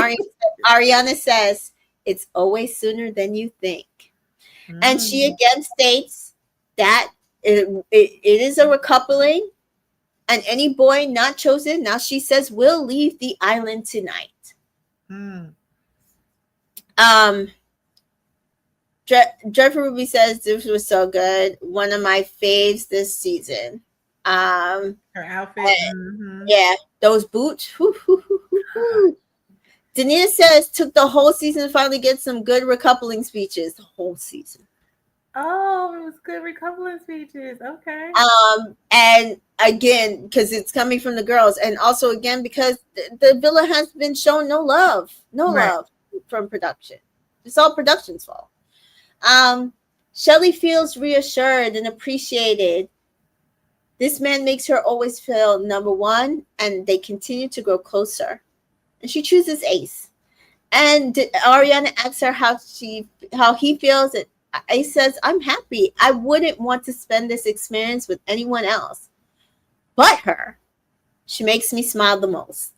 Ariana says, it's always sooner than you think. And she again states that it is a recoupling, and any boy not chosen, now she says, will leave the island tonight. Jennifer Ruby says this was so good. One of my faves this season. Her outfit. Yeah, those boots. Danita says took the whole season to finally get some good recoupling speeches. The whole season. Oh, it was good recoupling speeches. Okay. And again, because it's coming from the girls, and also again because the villa has been shown no love from production. It's all production's fault. Shelly feels reassured and appreciated. This man makes her always feel number one, and they continue to grow closer. And she chooses Ace. And Ariana asks her how he feels. And Ace says, I'm happy. I wouldn't want to spend this experience with anyone else but her. She makes me smile the most.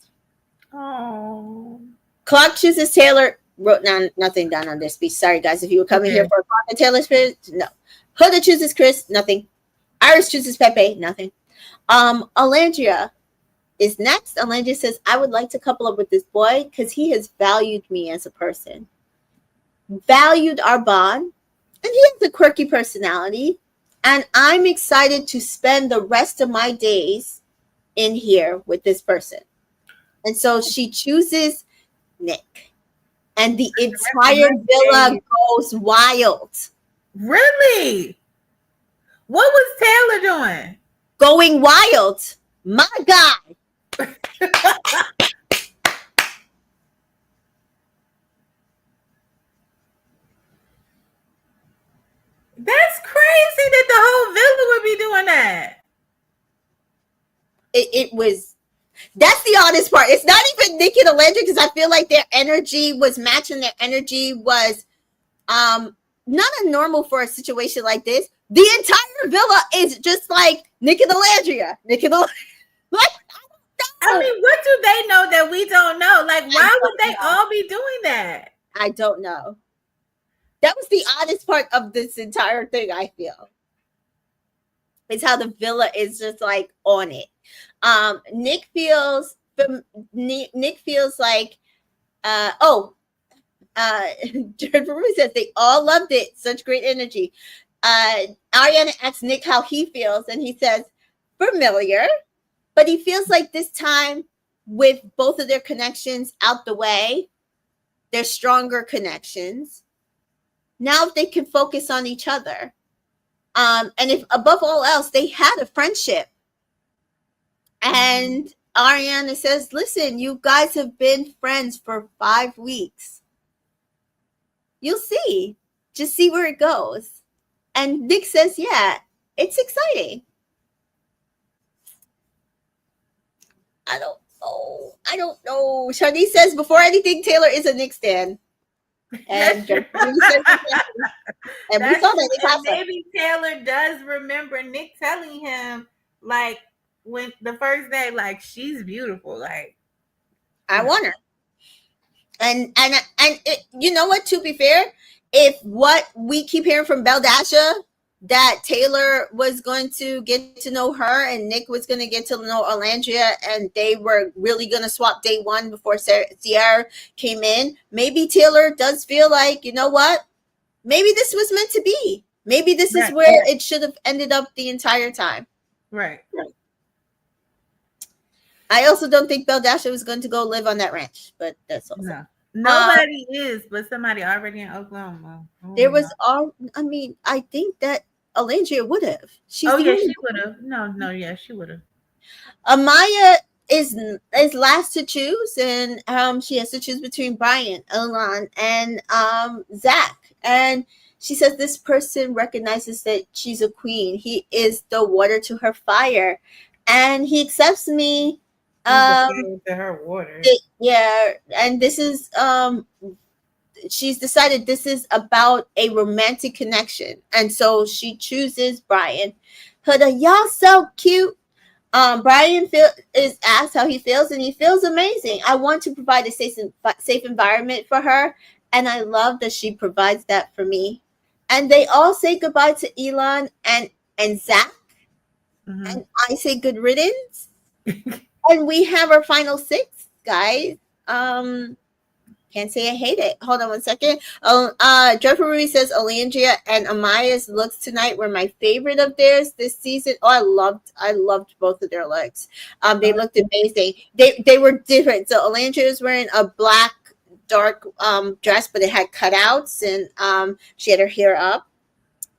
Oh. Clark chooses Taylor wrote down nothing down on this piece. Sorry, guys. If you were coming Okay. here for a Clark and Taylor Swift, no. Huda chooses Chris, nothing. Iris chooses Pepe, nothing. Alandria is next. Alandria says, I would like to couple up with this boy because he has valued me as a person, valued our bond, and he has a quirky personality. And I'm excited to spend the rest of my days in here with this person. And so she chooses Nick. And the entire villa goes wild. Really? What was Taylor doing? Going wild. My God. That's crazy that the whole villa would be doing that. It was, that's the honest part. It's not even Nick and Alandria because I feel like their energy was matching. Their energy was not a normal for a situation like this. The entire villa is just like Nick and Alandria. Nick and Alandria. Like, I mean, what do they know that we don't know? Like, why would they all be doing that? I don't know. That was the honest part of this entire thing, I feel. It's how the villa is just like on it. Nick feels like Jared Peru says they all loved it. Such great energy. Ariana asks Nick how he feels, and he says familiar, but he feels like this time with both of their connections out the way, they're stronger connections. Now they can focus on each other. And if above all else, they had a friendship. And Ariana says, listen, you guys have been friends for 5 weeks. You'll see. Just see where it goes. And Nick says, yeah, it's exciting. I don't know. Shanice says, before anything, Taylor is a Nick stan. And, we saw that. Maybe Taylor does remember Nick telling him, like, when the first day, like, she's beautiful. Like, I want her. And it, you know what? To be fair, if what we keep hearing from Beldasha, that Taylor was going to get to know her and Nick was going to get to know Alandria, and they were really going to swap day one before Sierra came in, maybe Taylor does feel like, you know what? Maybe this was meant to be. Maybe this is where it should have ended up the entire time. Right. I also don't think Beldasha was going to go live on that ranch, but that's also. No. Nobody is, but somebody already in Oklahoma. There was I think that Alandria would have. She would have. No, she would have. Amaya is last to choose, and she has to choose between Brian, Elon, and Zach. And she says this person recognizes that she's a queen. He is the water to her fire, and he accepts me. To her water. And this is she's decided this is about a romantic connection, and so she chooses Brian. Huda, y'all so cute. Brian is asked how he feels, and he feels amazing. I want to provide a safe environment for her, and I love that she provides that for me. And they all say goodbye to Elon and Zach, and I say good riddance. And we have our final 6, guys. Can't say I hate it. Hold on one second. Jennifer Ruiz says Alandria and Amaya's looks tonight were my favorite of theirs this season. Oh, I loved both of their looks. They looked amazing. They were different. So Alandria was wearing a black dark dress, but it had cutouts, and she had her hair up.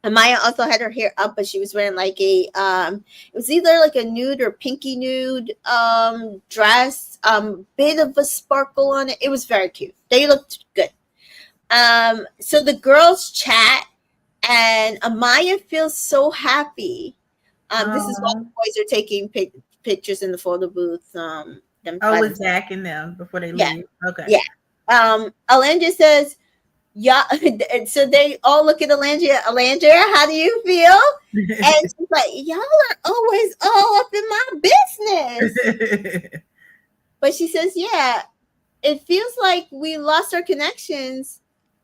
Amaya also had her hair up, but she was wearing like a it was either like a nude or pinky nude dress, bit of a sparkle on it. It was very cute. They looked good. So the girls chat, and Amaya feels so happy. This is why the boys are taking pictures in the photo booth. With Zach and them before they leave. Okay. Yeah. Alandria says, yeah, so they all look at Alandria. Alandria, how do you feel? And she's like, y'all are always all up in my business. But she says, yeah, it feels like we lost our connections,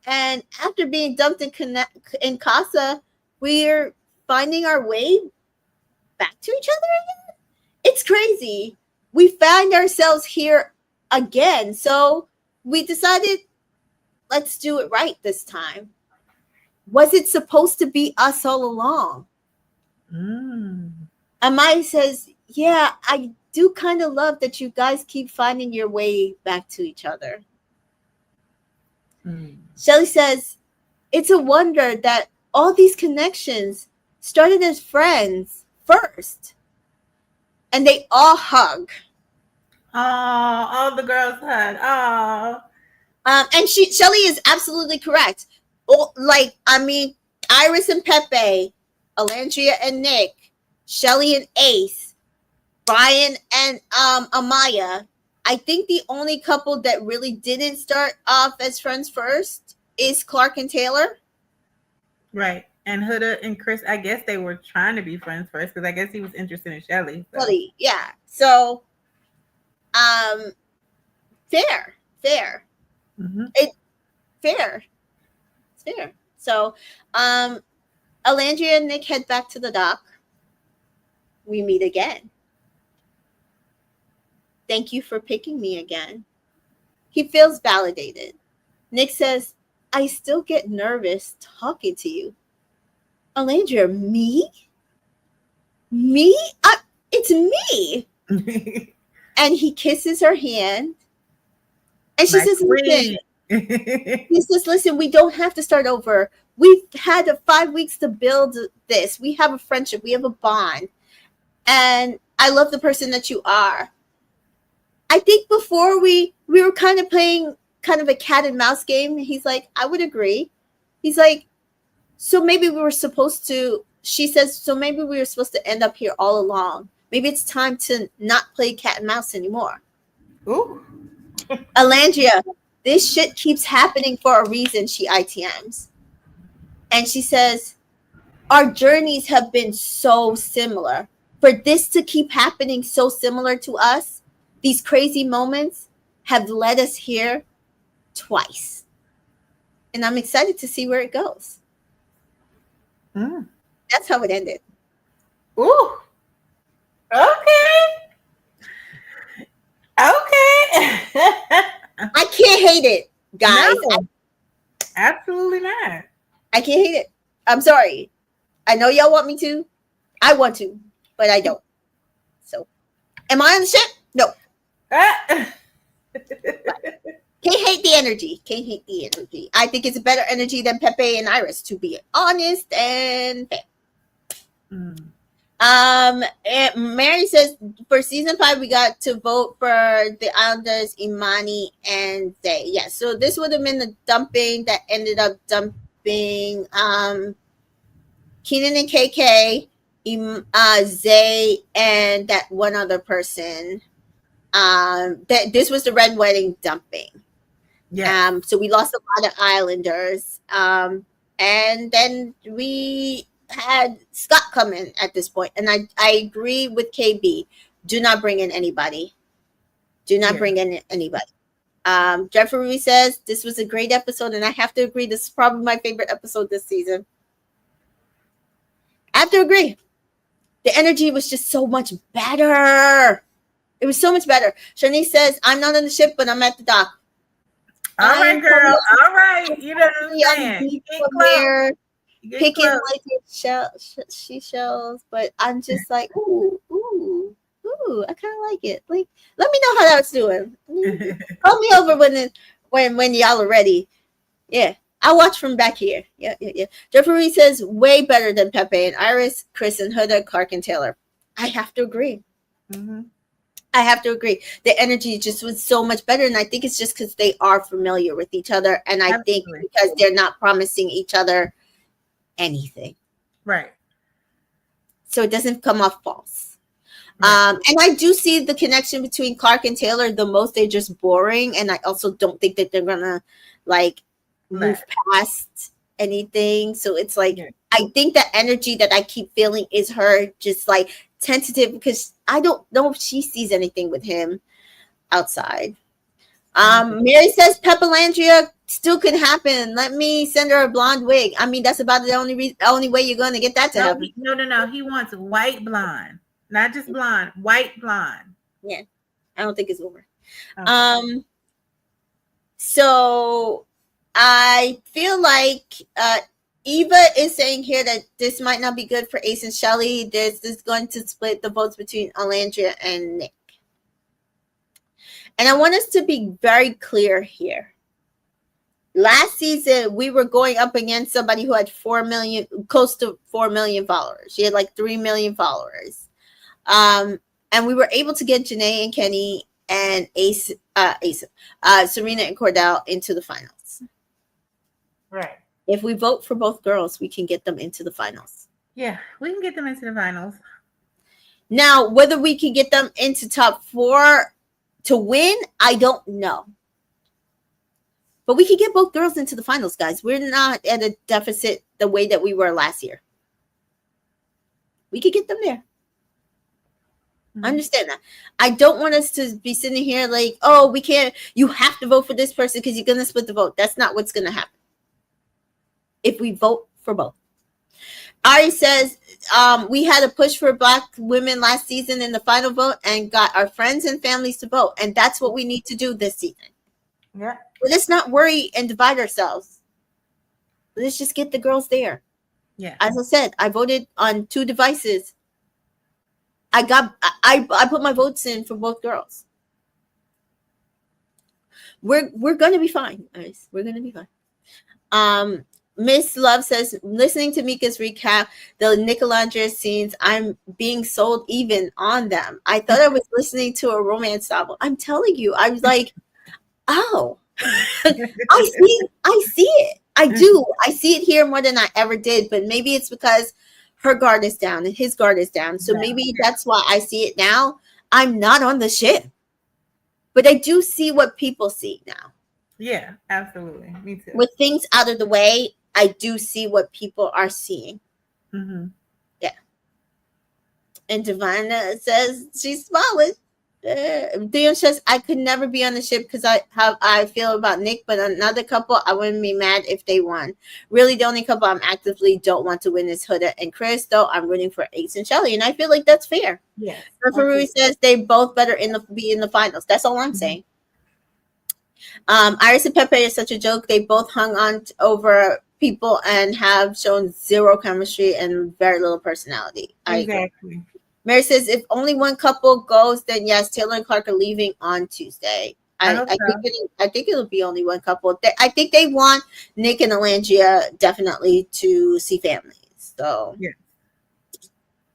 and after being dumped in casa, we're finding our way back to each other again. It's crazy. We find ourselves here again, so we decided, let's do it right this time. Was it supposed to be us all along? Amaya says, yeah, I do kind of love that you guys keep finding your way back to each other. Shelly says, it's a wonder that all these connections started as friends first. And they all hug. Oh, all the girls hug. Oh. And Shelly is absolutely correct. Iris and Pepe, Alandria and Nick, Shelly and Ace, Brian and Amaya. I think the only couple that really didn't start off as friends first is Clark and Taylor. Right. And Huda and Chris, I guess they were trying to be friends first because I guess he was interested in Shelly. So. Shelly, yeah. So, fair. Mm-hmm. It's fair. So, Alandria and Nick head back to the dock. We meet again. Thank you for picking me again. He feels validated. Nick says, I still get nervous talking to you. Alandria, me? Me? It's me. And he kisses her hand. And she says, listen. He says, listen, we don't have to start over. We've had 5 weeks to build this. We have a friendship. We have a bond. And I love the person that you are. I think before we were kind of playing kind of a cat and mouse game. He's like, I would agree. He's like, so maybe we were supposed to, she says, so maybe we were supposed to end up here all along. Maybe it's time to not play cat and mouse anymore. Ooh. Alandria, this shit keeps happening for a reason, she ITMs. And she says, our journeys have been so similar. For this to keep happening so similar to us, these crazy moments have led us here twice. And I'm excited to see where it goes. That's how it ended. Ooh. Okay. I can't hate it, guys. No, absolutely not. I can't hate it. I'm sorry. I know y'all want me to. I want to, but I don't. So, am I on the ship? No. Can't hate the energy. I think it's a better energy than Pepe and Iris, to be honest and fair. And Mary says, for season 5, we got to vote for the Islanders, Imani and Zay. Yeah, so this would have been the dumping that ended up dumping Keenan and KK, Zay, and that one other person. This was the Red Wedding dumping. Yeah. So we lost a lot of Islanders. And then we had Scott come in at this point. And I agree with KB. Do not bring in anybody. Bring in anybody. Jeffrey says, this was a great episode. And I have to agree, this is probably my favorite episode this season. I have to agree. The energy was just so much better. It was so much better. Shanice says, I'm not on the ship, but I'm at the dock. All right, girl. All right. You know what I'm saying? Picking like seashells, but I'm just like, ooh, I kind of like it. Like, let me know how that's doing. Call me over when y'all are ready. Yeah, I'll watch from back here. Yeah. Jeffrey says, way better than Pepe and Iris, Chris and Huda, Clark and Taylor. I have to agree. I have to agree. The energy just was so much better. And I think it's just because they are familiar with each other. And I think because they're not promising each other anything. Right. So it doesn't come off false. Right. And I do see the connection between Clark and Taylor the most. They're just boring. And I also don't think that they're going to move past anything. So it's like, I think the energy that I keep feeling is her just tentative, because I don't know if she sees anything with him outside. Mary says Pepalandria still could happen. Let me send her a blonde wig. I mean, that's about the only way you're going to get that to happen. No. He wants white blonde, not just blonde, white blonde. Yeah, I don't think it's over. Okay. So I feel like Eva is saying here that this might not be good for Ace and Shelly. This is going to split the votes between Alandria and Nick. And I want us to be very clear here. Last season, we were going up against somebody who had 4 million, close to 4 million followers. She had like 3 million followers. And we were able to get Janae and Kenny and Serena and Cordell into the finals. Right. If we vote for both girls, we can get them into the finals. Yeah, we can get them into the finals. Now, whether we can get them into top 4 to win, I don't know. But we can get both girls into the finals, guys. We're not at a deficit the way that we were last year. We could get them there. I understand that. I don't want us to be sitting here like, oh, we can't, you have to vote for this person because you're going to split the vote. That's not what's going to happen. If we vote for both. Ari says, we had a push for Black women last season in the final vote and got our friends and families to vote. And that's what we need to do this season. Yeah. But let's not worry and divide ourselves. Let's just get the girls there. Yeah. As I said, I voted on 2 devices. I put my votes in for both girls. We're gonna be fine, guys. We're gonna be fine. Miss Love says, listening to Mika's recap, the Nicolandria scenes, I'm being sold even on them. I thought I was listening to a romance novel. I'm telling you, I was like, oh, I see it. I do. I see it here more than I ever did, but maybe it's because her guard is down and his guard is down. So maybe that's why I see it now. I'm not on the ship, but I do see what people see now. Yeah, absolutely. Me too. With things out of the way, I do see what people are seeing. Mm-hmm. Yeah. And Divina says she's smiling. Dion says, I could never be on the ship because I feel about Nick, but another couple, I wouldn't be mad if they won. Really, the only couple I'm actively don't want to win is Huda and Chris, though I'm rooting for Ace and Shelly, and I feel like that's fair. Yeah. Referee says they both better be in the finals. That's all I'm saying. Iris and Pepe is such a joke. They both hung on over people and have shown zero chemistry and very little personality. Exactly. Mary says, if only one couple goes, then yes, Taylor and Clark are leaving on Tuesday. I think it'll be only one couple. I think they want Nick and Alandria definitely to see families. So, yeah.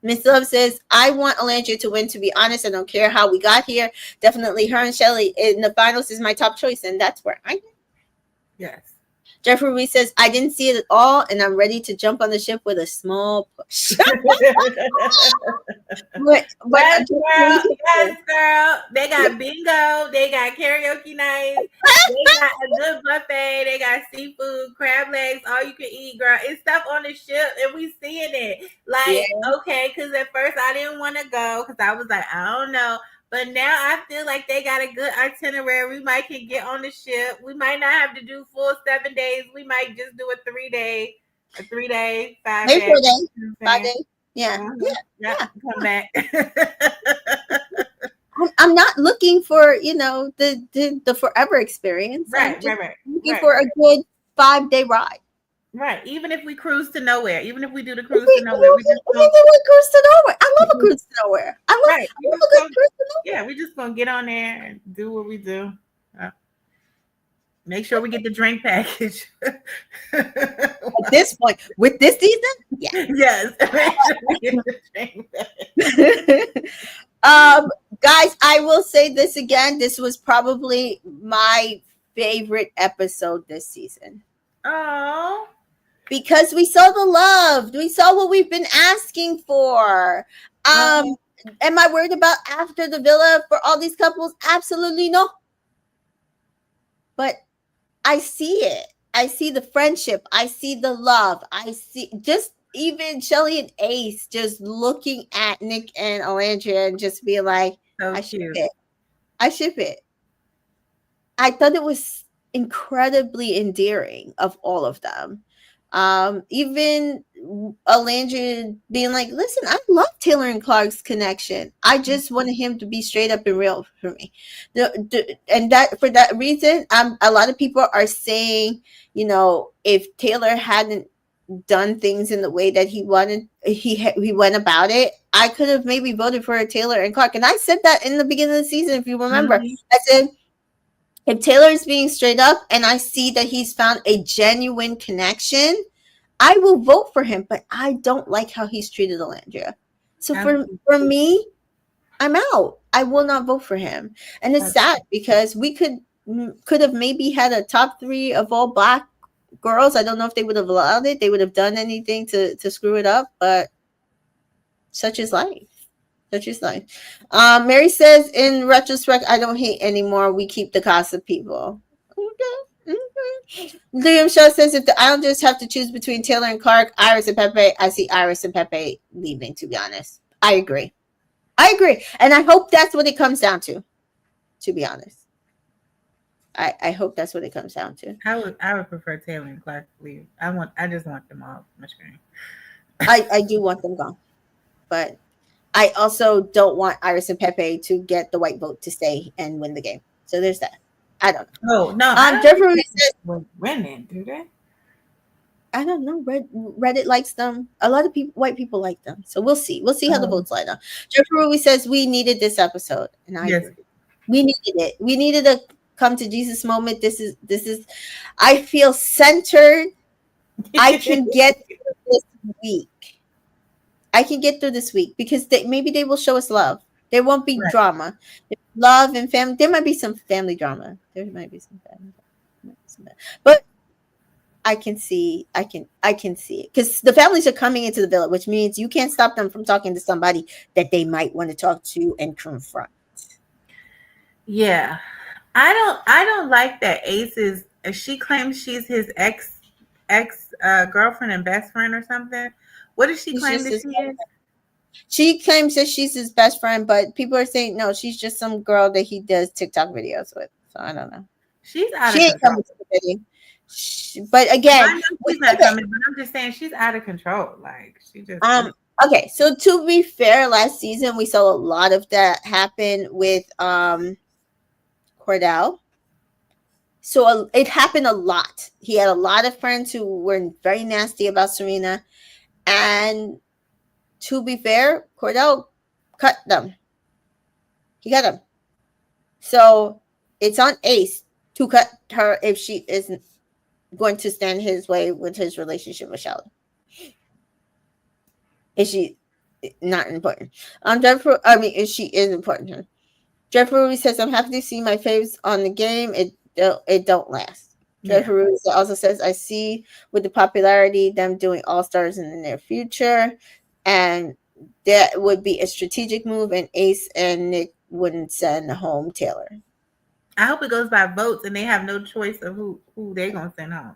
Miss Love says, I want Alandria to win, to be honest. I don't care how we got here. Definitely her and Shelly in the finals is my top choice, and that's where I am. Yes. Jeffrey Reese says, I didn't see it at all, and I'm ready to jump on the ship with a small push. Yes, girl. They got bingo. They got karaoke night. They got a good buffet. They got seafood, crab legs, all you can eat, girl. It's stuff on the ship, and we seeing it. Like, okay, because at first I didn't want to go because I was like, I don't know. But now I feel like they got a good itinerary. We might can get on the ship. We might not have to do full 7 days. We might just do a 3 day, 5 day. 5 day. Yeah. Come back. I'm not looking for, the forever experience. Right. Looking for a good 5-day ride. Right. Even if we cruise to nowhere, even if we do the cruise to nowhere, we just cruise to nowhere. I love a cruise to nowhere. I love a good cruise to nowhere. Yeah, we're just gonna get on there and do what we do. Make sure we get the drink package. At this point, with this season, yeah. Yes. Make sure we get the drink package. Guys, I will say this again. This was probably my favorite episode this season. Oh. Because we saw the love. We saw what we've been asking for. Am I worried about after the villa for all these couples? Absolutely no. But I see it. I see the friendship. I see the love. I see just even Shelly and Ace just looking at Nick and Alandria and just be like, so I ship it. I ship it. I thought it was incredibly endearing of all of them. Even Alandra being like, listen, I love Taylor and Clark's connection. I just wanted him to be straight up and real for me. And that for that reason, a lot of people are saying, if Taylor hadn't done things in the way that he wanted, he went about it, I could have maybe voted for Taylor and Clark. And I said that in the beginning of the season, if you remember. I said, if Taylor is being straight up and I see that he's found a genuine connection, I will vote for him. But I don't like how he's treated Alandria. So for me, I'm out. I will not vote for him. And it's sad because we could have maybe had a top 3 of all Black girls. I don't know if they would have allowed it. They would have done anything to screw it up. But such is life. Such is life. Mary says, in retrospect, I don't hate anymore. We keep the gossip people. Okay. Liam Shaw says, if the Islanders have to choose between Taylor and Clark, Iris and Pepe, I see Iris and Pepe leaving, to be honest. I agree. And I hope that's what it comes down to be honest. I hope that's what it comes down to. I would prefer Taylor and Clark to leave. I just want them off my screen. I do want them gone. But I also don't want Iris and Pepe to get the white vote to stay and win the game. So there's that. I don't know. No. Jeffrey says, winning, do they? I don't know. Reddit likes them. A lot of white people like them. So we'll see. We'll see how the votes line up. Jeffrey Ruby says, we needed this episode. And I agree. We needed it. We needed a come to Jesus moment. This is I feel centered. I can get through this week. Because maybe they will show us love. There won't be drama. There's love and family. There might be some family drama. But I can see it. Because the families are coming into the villa, which means you can't stop them from talking to somebody that they might want to talk to and confront. Yeah. I don't like that Ace is, she claims she's his ex girlfriend and best friend or something. What does she claim that she is? She claims that she's his best friend, but people are saying no, she's just some girl that he does TikTok videos with. So I don't know. She's out of control. But again, I know she's not coming, but I'm just saying she's out of control. Like she just okay, so to be fair, last season we saw a lot of that happen with Cordell. So it happened a lot. He had a lot of friends who were very nasty about Serena. And to be fair, Cordell cut them. He cut them. So it's on Ace to cut her if she isn't going to stand his way with his relationship with Shelly. Is she not important? If she is important to her. Jeffrey Ruby says, I'm happy to see my faves on the game. It don't last. Jeffrey Ruby also says, I see with the popularity them doing all-stars in the near future, and that would be a strategic move, and Ace and Nick wouldn't send home Taylor. I hope it goes by votes and they have no choice of who they're gonna send home.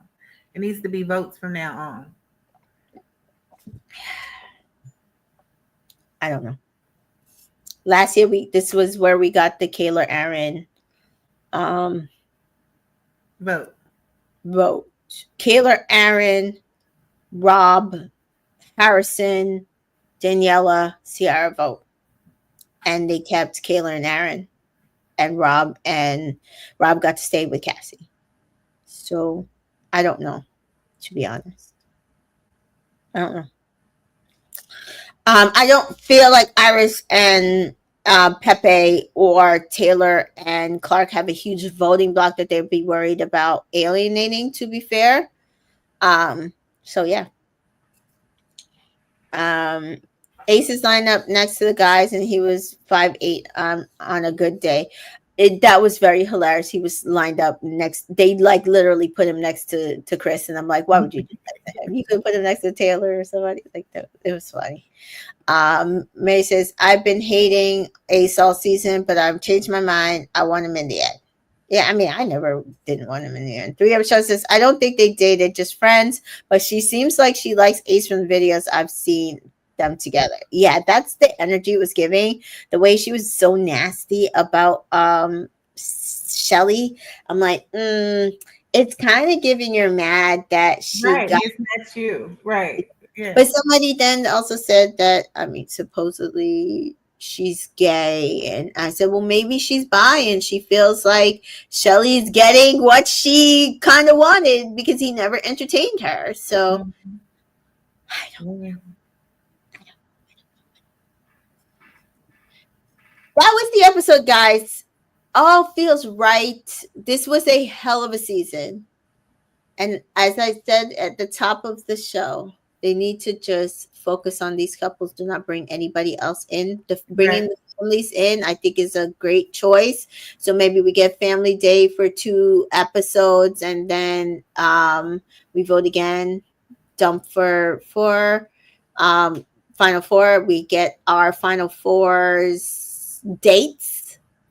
It needs to be votes from now on. I don't know. Last year this was where we got the Kayla Aaron vote. Kayla Aaron, Rob, Harrison, Daniela, Ciara vote. And they kept Kayla and Aaron, and Rob got to stay with Cassie. So I don't know, to be honest. I don't know. I don't feel like Iris and Pepe or Taylor and Clark have a huge voting block that they'd be worried about alienating, to be fair. So yeah. Ace is lined up next to the guys and he was 5'8" on a good day. That was very hilarious. He was lined up next. They like literally put him next to Chris, and I'm like, why would you do that to him? You could put him next to Taylor or somebody like that. It was funny. Mary says, I've been hating Ace all season, but I've changed my mind. I want him in the end. Yeah, I mean, I never didn't want him in the end. 3 episodes says, I don't think they dated, just friends, but she seems like she likes Ace from the videos I've seen them together. Yeah, that's the energy it was giving. The way she was so nasty about Shelly, I'm like, it's kind of giving you're mad that she Right. got. It's not you. Right. Yeah. But somebody then also said that, I mean, supposedly she's gay. And I said, well, maybe she's bi and she feels like Shelly's getting what she kind of wanted because he never entertained her. So I don't know. That was the episode, guys. All feels right. This was a hell of a season. And as I said at the top of the show, they need to just focus on these couples. Do not bring anybody else in. Bringing the families in, I think, is a great choice. So maybe we get Family Day for 2 episodes, and then we vote again. Dump for Final Four. We get our Final Four's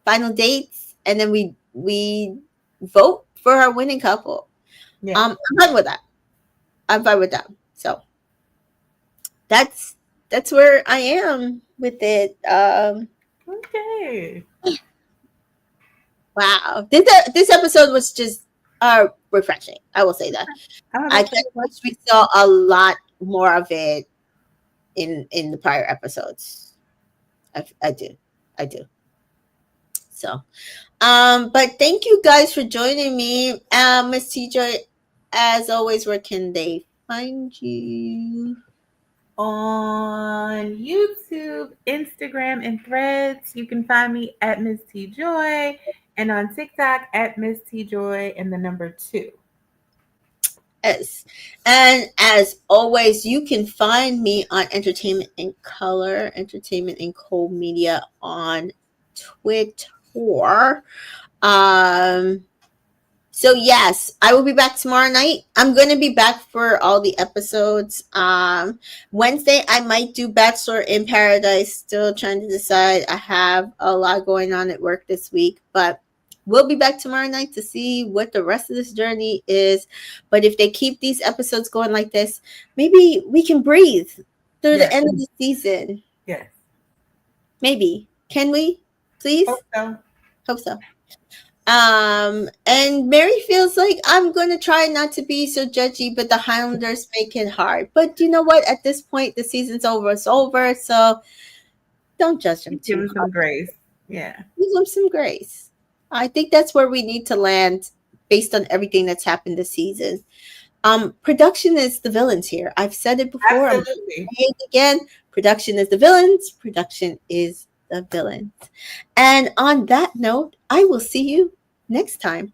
final dates, and then we vote for our winning couple. Yeah. I'm fine with that. So that's where I am with it. Okay. Wow. This episode was just refreshing. I will say that. I just wish we saw a lot more of it in the prior episodes. I do. So but thank you guys for joining me. Miss TJ, as always, where can they find you? On YouTube, Instagram, and Threads, you can find me at Miss T Joy, and on TikTok at Miss T Joy and the number 2. Yes. And as always, you can find me on Entertainment in Color, Entertainment in Cold Media on Twitter. So yes, I will be back tomorrow night. I'm going to be back for all the episodes. Wednesday, I might do Bachelor in Paradise. Still trying to decide. I have a lot going on at work this week, but we'll be back tomorrow night to see what the rest of this journey is. But if they keep these episodes going like this, maybe we can breathe through the end of the season. Yes. Maybe. Can we? Please? Hope so. And Mary feels like I'm going to try not to be so judgy, but the Highlanders make it hard. But you know what? At this point, the season's over. It's over. So don't judge them too Give them some grace. Yeah. Give them some grace. I think that's where we need to land based on everything that's happened this season. Production is the villains here. I've said it before. Absolutely. I'm saying it again. Production is the villains. Production is the villains. And on that note, I will see you next time.